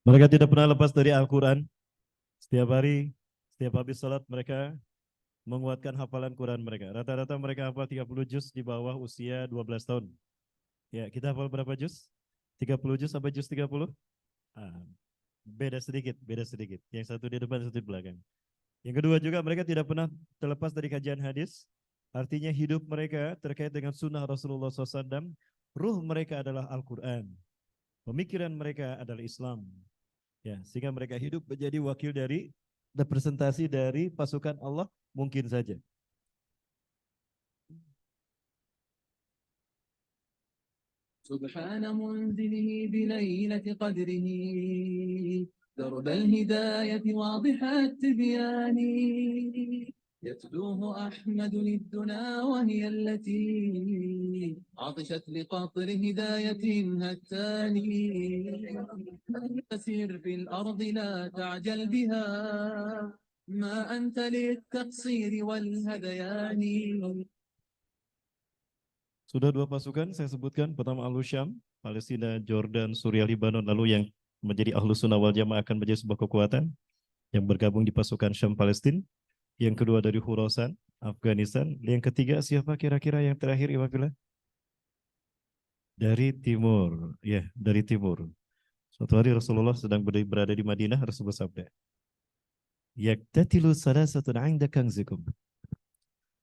Mereka tidak pernah lepas dari Al-Quran. Setiap hari, setiap habis salat mereka menguatkan hafalan Quran mereka. Rata-rata mereka hafal 30 juz di bawah usia 12 tahun. Ya, kita hafal berapa juz? 30 juz sampai juz 30? Ah, beda sedikit, beda sedikit. Yang satu di depan, satu di belakang. Yang kedua juga mereka tidak pernah terlepas dari kajian hadis. Artinya hidup mereka terkait dengan sunnah Rasulullah SAW. Ruh mereka adalah Al-Quran. Pemikiran mereka adalah Islam. Ya, sehingga mereka hidup menjadi wakil dari representasi dari pasukan Allah mungkin saja. سبحان منزله بليلة قدره درب الهداية واضح التبيان يتلوه أحمد للدنا وهي التي عطشت لقطر هداية هتاني تسير في الأرض لا تعجل بها ما أنت للتقصير والهذيان. Sudah dua pasukan saya sebutkan, pertama Al-Syam, Palestina, Jordan, Suriah, Libanon, lalu yang menjadi Ahlus Sunnah wal Jamaah akan menjadi sebuah kekuatan yang bergabung di pasukan Syam Palestina. Yang kedua dari Khurasan, Afghanistan. Yang ketiga siapa kira-kira yang terakhir, Iwafillah? Dari timur, ya, dari timur. Suatu hari Rasulullah sedang berada di Madinah, Rasul bersabda, "Yaktatilu salasatun 'inda kanzikum.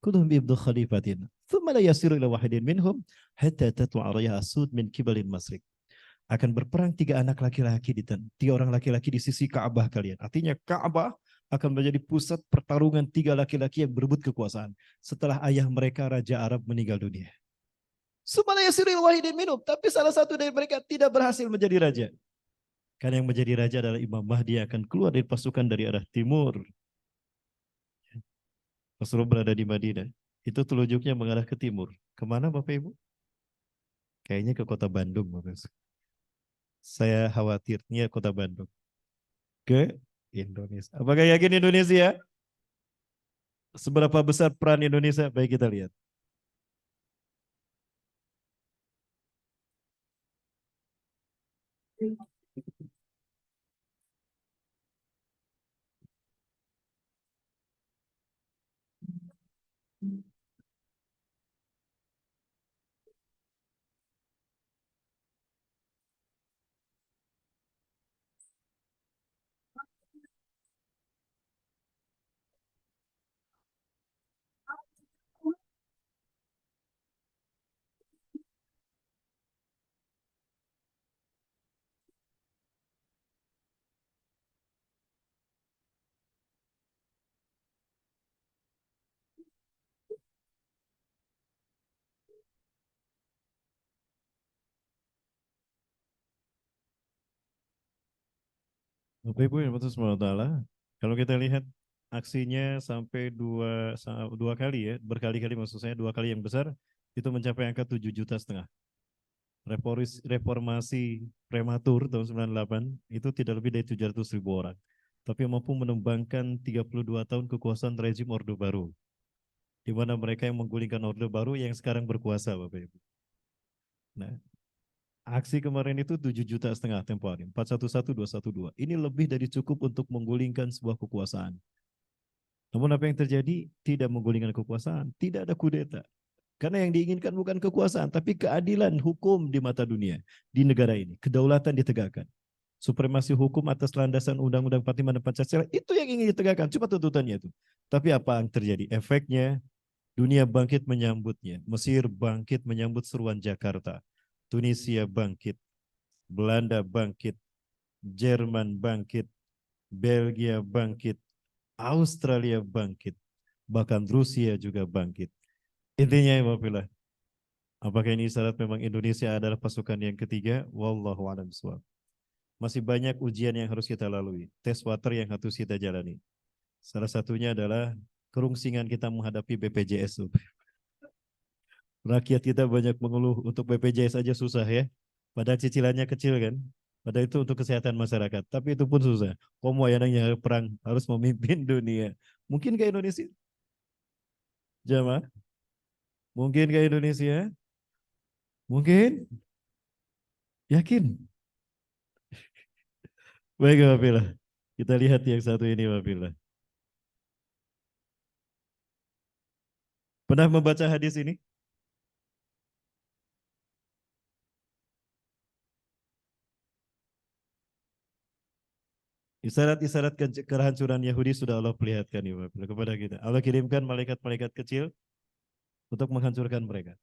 Kulluhum ibnu khalifatin. Thumma la yasiru ila wahidin minhum hatta tatlu'a rayha asud min kibalil masrik." Akan berperang tiga orang laki-laki di sisi Ka'bah kalian. Artinya Ka'bah akan menjadi pusat pertarungan tiga laki-laki yang berebut kekuasaan setelah ayah mereka Raja Arab meninggal dunia. Thumma la yasiru ila wahidin minhum, tapi salah satu dari mereka tidak berhasil menjadi raja. Karena yang menjadi raja adalah Imam Mahdi yang akan keluar dari pasukan dari arah timur. Rasulullah berada di Madinah, itu telunjuknya mengarah ke timur. Kemana Bapak Ibu? Kayaknya ke kota Bandung Bapak Ibu. Saya khawatirnya kota Bandung. Ke Indonesia. Apakah yakin Indonesia? Seberapa besar peran Indonesia? Baik, kita lihat. Bapak Ibu yang betul SWT, kalau kita lihat aksinya sampai dua kali ya, berkali-kali maksud saya, dua kali yang besar, itu mencapai angka 7,5 juta. Reformasi prematur tahun 98 itu tidak lebih dari 700.000 orang. Tapi mampu menumbangkan 32 tahun kekuasaan rezim Orde Baru. Di mana mereka yang menggulingkan Orde Baru yang sekarang berkuasa Bapak Ibu. Nah, aksi kemarin itu 7,5 juta tempo hari, 411-212. Ini lebih dari cukup untuk menggulingkan sebuah kekuasaan. Namun apa yang terjadi? Tidak menggulingkan kekuasaan, tidak ada kudeta. Karena yang diinginkan bukan kekuasaan, tapi keadilan hukum di mata dunia, di negara ini. Kedaulatan ditegakkan. Supremasi hukum atas landasan Undang-Undang 45 dan Pancasila, itu yang ingin ditegakkan, cuma tuntutannya itu. Tapi apa yang terjadi? Efeknya, dunia bangkit menyambutnya. Mesir bangkit menyambut seruan Jakarta. Tunisia bangkit. Belanda bangkit. Jerman bangkit. Belgia bangkit. Australia bangkit. Bahkan Rusia juga bangkit. Intinya Iwafilah, apakah ini isyarat memang Indonesia adalah pasukan yang ketiga? Wallahu a'lam bishawab. Masih banyak ujian yang harus kita lalui, tes water yang harus kita jalani. Salah satunya adalah kerungsingan kita menghadapi BPJS. Rakyat kita banyak mengeluh untuk BPJS aja susah ya. Padahal cicilannya kecil kan. Padahal itu untuk kesehatan masyarakat. Tapi itu pun susah. Komo yang perang harus memimpin dunia. Mungkin ke Indonesia? Jamaah? Mungkin ke Indonesia? Mungkin? Yakin? Baik, Wabilah. Kita lihat yang satu ini, Wabilah. Pernah membaca hadis ini? Isyarat-isyarat kehancuran Yahudi sudah Allah perlihatkan ya, Wabilah, kepada kita. Allah kirimkan malaikat-malaikat kecil untuk menghancurkan mereka.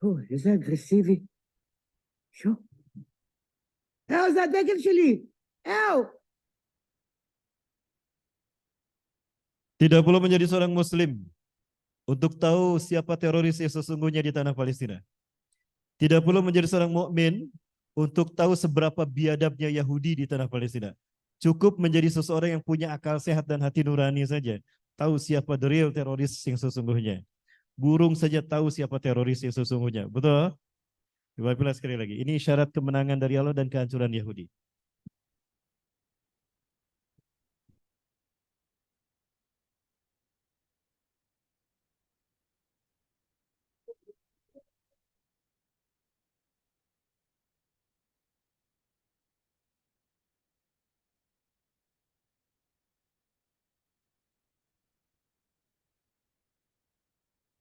Oh, is that aggressive? Sure. How's that actually? Ow! Tidak perlu menjadi seorang Muslim untuk tahu siapa teroris yang sesungguhnya di tanah Palestina. Tidak perlu menjadi seorang mukmin untuk tahu seberapa biadabnya Yahudi di tanah Palestina. Cukup menjadi seseorang yang punya akal sehat dan hati nurani saja. Tahu siapa the real teroris yang sesungguhnya. Burung saja tahu siapa teroris yang sesungguhnya. Betul? Wabilah sekali lagi. Ini syarat kemenangan dari Allah dan kehancuran Yahudi.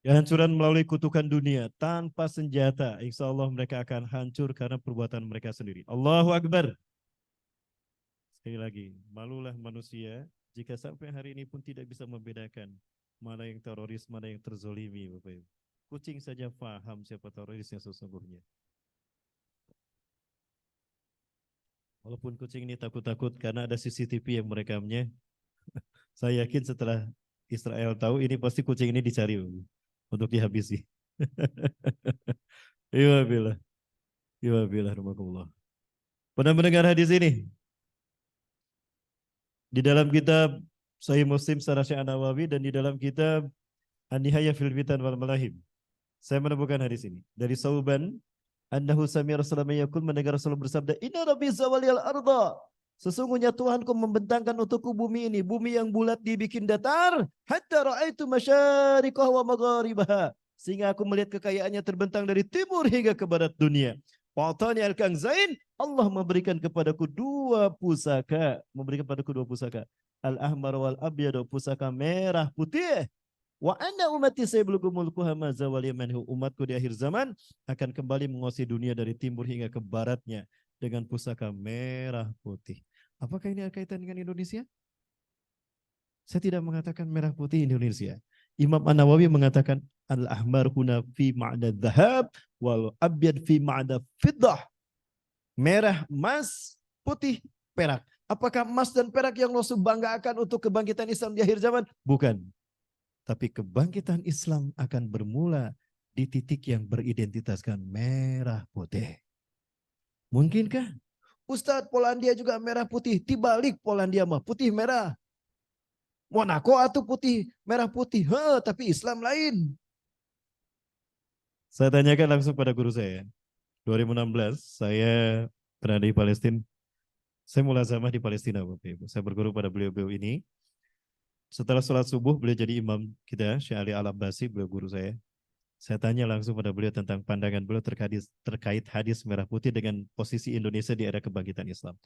Kehancuran melalui kutukan dunia tanpa senjata. Insya Allah mereka akan hancur karena perbuatan mereka sendiri. Allahu Akbar. Sekali lagi, malulah manusia jika sampai hari ini pun tidak bisa membedakan mana yang teroris, mana yang terzolimi. Bapak Ibu. Kucing saja paham siapa teroris yang sesungguhnya. Walaupun kucing ini takut-takut karena ada CCTV yang merekamnya. Saya yakin setelah Israel tahu ini pasti kucing ini dicari untuk dihabisi. Iwabillah. Iwabillah rahmatullah. Pernah mendengar hadis ini? Di dalam kitab Sahih Muslim secara Syekh Nawawi dan di dalam kitab An-Nihayah fil Fitan wal Malahib. Saya menemukan hadis ini dari Sauban annahu sami'a Rasulullah yaqul, mendengar Rasulullah bersabda, "Inna rabbi zawaliyal arda." Sesungguhnya Tuhanku membentangkan untukku bumi ini, bumi yang bulat dibikin datar, hatta ra'aitu masyariqah wa magharibaha, sehingga aku melihat kekayaannya terbentang dari timur hingga ke barat dunia. Fa'atani al-kanzain, Allah memberikan kepadaku dua pusaka, al-ahmar wal abyad, pusaka merah putih. Wa anna ummati sayablugu mulkuha ma zawal yamanhu, umatku di akhir zaman akan kembali menguasai dunia dari timur hingga ke baratnya dengan pusaka merah putih. Apakah ini ada kaitan dengan Indonesia? Saya tidak mengatakan merah putih Indonesia. Imam An-Nawawi mengatakan al-ahmar huna fi ma'na dhahab wal abyad fi ma'na fiddah. Merah emas, putih perak. Apakah emas dan perak yang Rasul banggakan untuk kebangkitan Islam di akhir zaman? Bukan. Tapi kebangkitan Islam akan bermula di titik yang beridentitaskan merah putih. Mungkinkah? Ustadz, Polandia juga merah putih. Dibalik Polandia mah putih merah. Monaco atau putih merah putih. Tapi Islam lain. Saya tanyakan langsung pada guru saya. 2016 saya berada di Palestina. Saya mulai mulazamah di Palestina, Bapak Ibu. Saya berguru pada beliau-beliau ini. Setelah sholat subuh, beliau jadi imam kita, Syekh Ali Al-Abbasi, beliau guru saya. Saya tanya langsung pada beliau tentang pandangan beliau terkait hadis merah putih dengan posisi Indonesia di era kebangkitan Islam.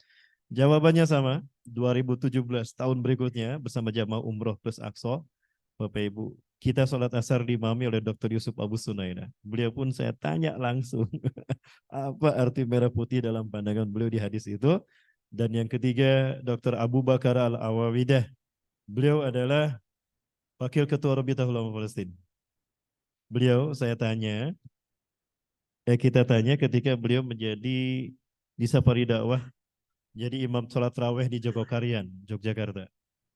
Jawabannya sama, 2017 tahun berikutnya bersama jamaah umroh plus Aqsa, Bapak Ibu, kita sholat asar diimami oleh Dr. Yusuf Abu Sunaina. Beliau pun saya tanya langsung, apa arti merah putih dalam pandangan beliau di hadis itu. Dan yang ketiga, Dr. Abu Bakar Al-Awawidah. Beliau adalah Wakil Ketua Rabitah Ulama Palestina. Beliau saya tanya, kita tanya ketika beliau menjadi di Safari Dakwah, jadi imam sholat raweh di Jogokarian, Yogyakarta.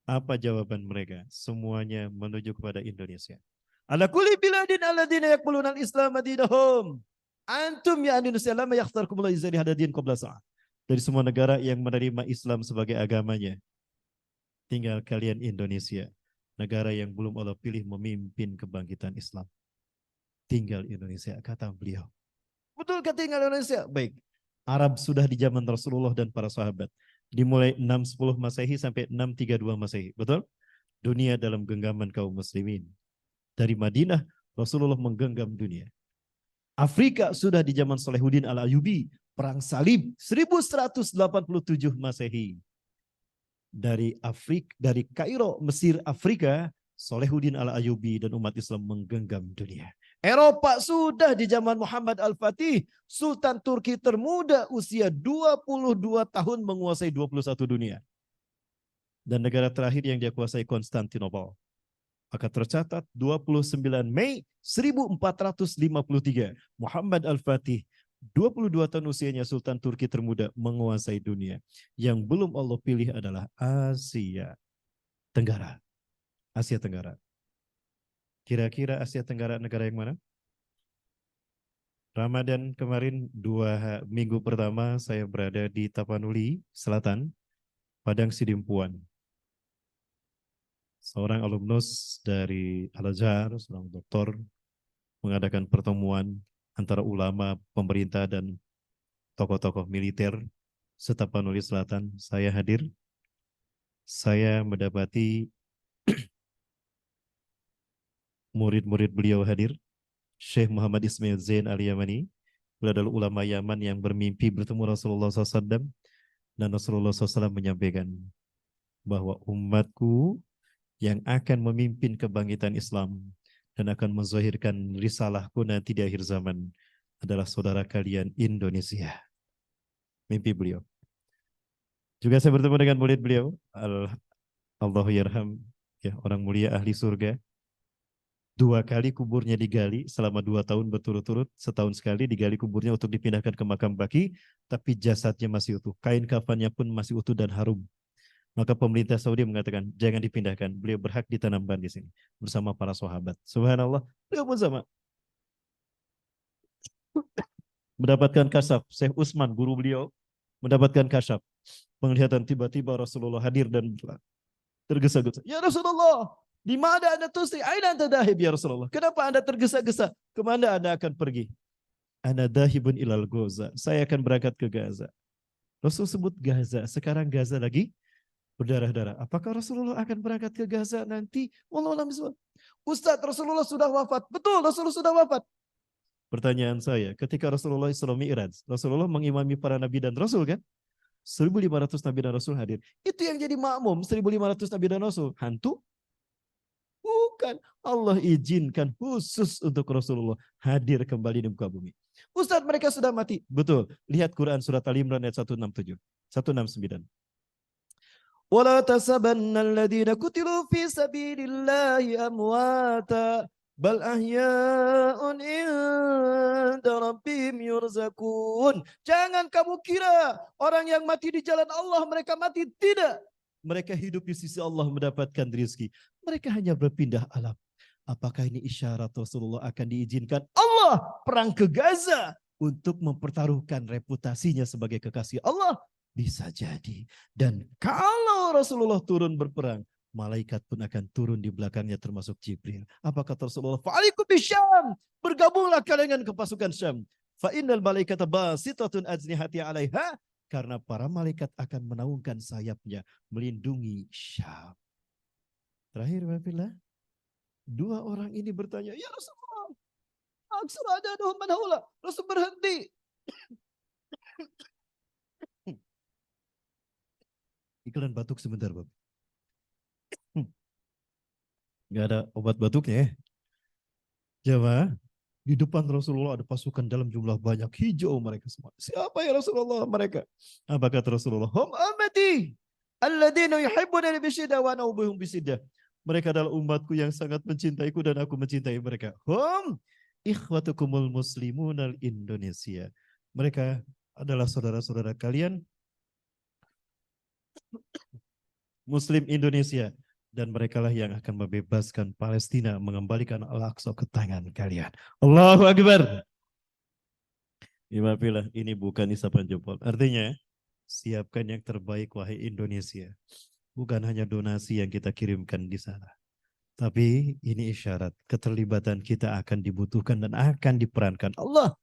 Apa jawaban mereka? Semuanya menuju kepada Indonesia. Ala kulli biladin alladina yaqbuluna al-islam dinahum. Antum ya Indonesia lama yakhtarkumullah izali hadadin qabla sa'ah. Dari semua negara yang menerima Islam sebagai agamanya. Tinggal kalian Indonesia, negara yang belum Allah pilih memimpin kebangkitan Islam. Tinggal Indonesia, kata beliau. Betul kata tinggal Indonesia? Baik. Arab sudah di zaman Rasulullah dan para sahabat. Dimulai 610 Masehi sampai 632 Masehi. Betul? Dunia dalam genggaman kaum muslimin. Dari Madinah, Rasulullah menggenggam dunia. Afrika sudah di zaman Salahuddin Al-Ayyubi. Perang Salib 1187 Masehi. Dari Kairo, Mesir, Afrika, Salahuddin Al-Ayyubi dan umat Islam menggenggam dunia. Eropa sudah di zaman Muhammad Al-Fatih, Sultan Turki termuda usia 22 tahun menguasai 21 dunia. Dan negara terakhir yang dia kuasai Konstantinopel. Maka tercatat 29 Mei 1453, Muhammad Al-Fatih, 22 tahun usianya Sultan Turki termuda menguasai dunia. Yang belum Allah pilih adalah Asia Tenggara. Asia Tenggara. Kira-kira Asia Tenggara negara yang mana? Ramadan kemarin 2 minggu pertama saya berada di Tapanuli Selatan, Padang Sidimpuan. Seorang alumnus dari Al-Azhar, seorang doktor, mengadakan pertemuan antara ulama, pemerintah, dan tokoh-tokoh militer Tapanuli Selatan. Saya hadir. Saya mendapati murid-murid beliau hadir. Syekh Muhammad Ismail Zain Al-Yamani. Beliau adalah ulama Yaman yang bermimpi bertemu Rasulullah SAW. Dan Rasulullah SAW menyampaikan bahwa umatku yang akan memimpin kebangkitan Islam dan akan menzahirkan risalahku nanti di akhir zaman adalah saudara kalian Indonesia. Mimpi beliau. Juga saya bertemu dengan murid beliau, Allahu yarham, ya, orang mulia ahli surga. 2 kali kuburnya digali selama 2 tahun berturut-turut, setahun sekali digali kuburnya untuk dipindahkan ke makam baki, tapi jasadnya masih utuh, kain kafannya pun masih utuh dan harum. Maka pemerintah Saudi mengatakan jangan dipindahkan, beliau berhak ditanamkan di sini bersama para sahabat. Subhanallah, beliau pun sama. Mendapatkan kasyaf, Syekh Utsman guru beliau mendapatkan kasyaf. Penglihatan tiba-tiba Rasulullah hadir dan tergesa-gesa. Ya Rasulullah, di mana Anda tusri? Aina anta dahib ya Rasulullah? Kenapa Anda tergesa-gesa? Kemana Anda akan pergi? Ana dahibun ilal Gaza. Saya akan berangkat ke Gaza. Rasul sebut Gaza. Sekarang Gaza lagi berdarah-darah. Apakah Rasulullah akan berangkat ke Gaza nanti? Wallahu a'lam bishawab. Ustaz, Rasulullah sudah wafat. Betul, Rasulullah sudah wafat. Pertanyaan saya, ketika Rasulullah Isra Mi'raj, Rasulullah mengimami para nabi dan rasul kan? 1.500 nabi dan rasul hadir. Itu yang jadi makmum, 1.500 nabi dan rasul. Hantu? Bukan. Allah izinkan khusus untuk Rasulullah hadir kembali di muka bumi. Ustaz, mereka sudah mati. Betul. Lihat Quran surat Al-Imran ayat 167, 169. وَلَا تَحْسَبَنَّ الَّذِينَ قُتِلُوا فِي سَبِيلِ اللَّهِ أَمْوَاتًا بَلْ أَحْيَاءٌ عِندَ رَبِّهِمْ يُرْزَقُونَ. Jangan kamu kira orang yang mati di jalan Allah mereka mati, tidak. Mereka hidup di sisi Allah mendapatkan rezeki. Mereka hanya berpindah alam. Apakah ini isyarat Rasulullah akan diizinkan Allah perang ke Gaza untuk mempertaruhkan reputasinya sebagai kekasih Allah? Bisa jadi. Dan kalau Rasulullah turun berperang, malaikat pun akan turun di belakangnya termasuk Jibril. Apa kata Rasulullah? Fa'alikum bisyam. Bergabunglah kalian ke pasukan Syam. Fa'innal malaikata basitatun ajnihati 'alaiha. Karena para malaikat akan menaungkan sayapnya melindungi Syam. Terakhir, Bapak, 2 orang ini bertanya, ya Rasulullah, aksar ada doh manhaula. Rasul berhenti. Iklan batuk sebentar, Bapak. Nggak ada obat batuknya ya. Jamaah, di depan Rasulullah ada pasukan dalam jumlah banyak, hijau mereka semua. Siapa ya Rasulullah mereka? Apa kata Rasulullah? Hum ummati alladzina yuhibbuna bisyiddah wa ana ubihum bisyiddah. Mereka adalah umatku yang sangat mencintaiku dan aku mencintai mereka. Hum ikhwatukumul muslimun al-Indonesia. Mereka adalah saudara-saudara kalian Muslim Indonesia, dan merekalah yang akan membebaskan Palestina, mengembalikan Al-Aqsa ke tangan kalian. Allahu Akbar. Imafilah, ini bukan isapan jempol. Artinya, siapkan yang terbaik wahai Indonesia. Bukan hanya donasi yang kita kirimkan di sana. Tapi ini isyarat keterlibatan kita akan dibutuhkan dan akan diperankan Allah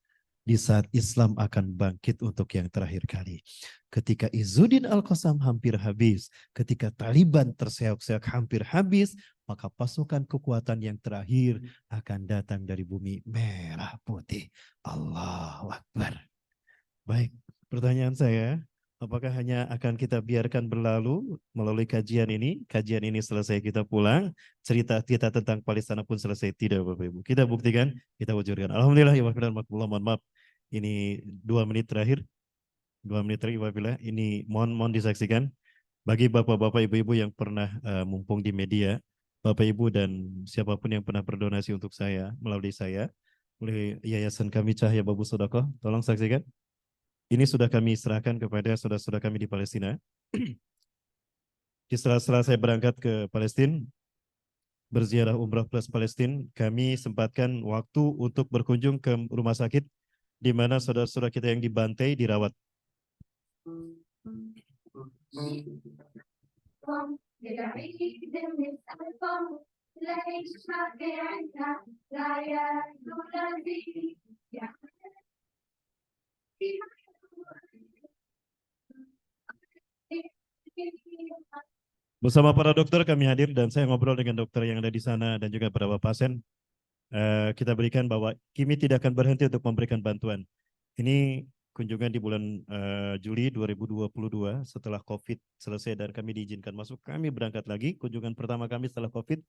di saat Islam akan bangkit untuk yang terakhir kali. Ketika Izzuddin Al-Qassam hampir habis, ketika Taliban terseok-seok hampir habis, maka pasukan kekuatan yang terakhir akan datang dari bumi merah putih. Allahu Akbar. Baik, pertanyaan saya, apakah hanya akan kita biarkan berlalu melalui kajian ini selesai kita pulang, cerita kita tentang Palestina pun selesai? Tidak Bapak Ibu. Kita buktikan, kita wujudkan. Alhamdulillah, ya mohon maaf. Ini 2 menit terakhir. 2 menit terakhir, apabila ini mohon disaksikan. Bagi bapak-bapak ibu-ibu yang pernah mumpung di media, Bapak Ibu dan siapapun yang pernah berdonasi untuk saya, melalui yayasan kami Cahaya Babu Sodako, tolong saksikan. Ini sudah kami serahkan kepada saudara-saudara kami di Palestina. Setelah saya berangkat ke Palestina, berziarah umrah plus Palestina, kami sempatkan waktu untuk berkunjung ke rumah sakit di mana saudara-saudara kita yang dibantai dirawat. Bersama para dokter kami hadir dan saya ngobrol dengan dokter yang ada di sana dan juga beberapa pasien. Kita berikan bahwa kami tidak akan berhenti untuk memberikan bantuan. Ini kunjungan di bulan Juli 2022 setelah COVID selesai dan kami diizinkan masuk. Kami berangkat lagi, kunjungan pertama kami setelah COVID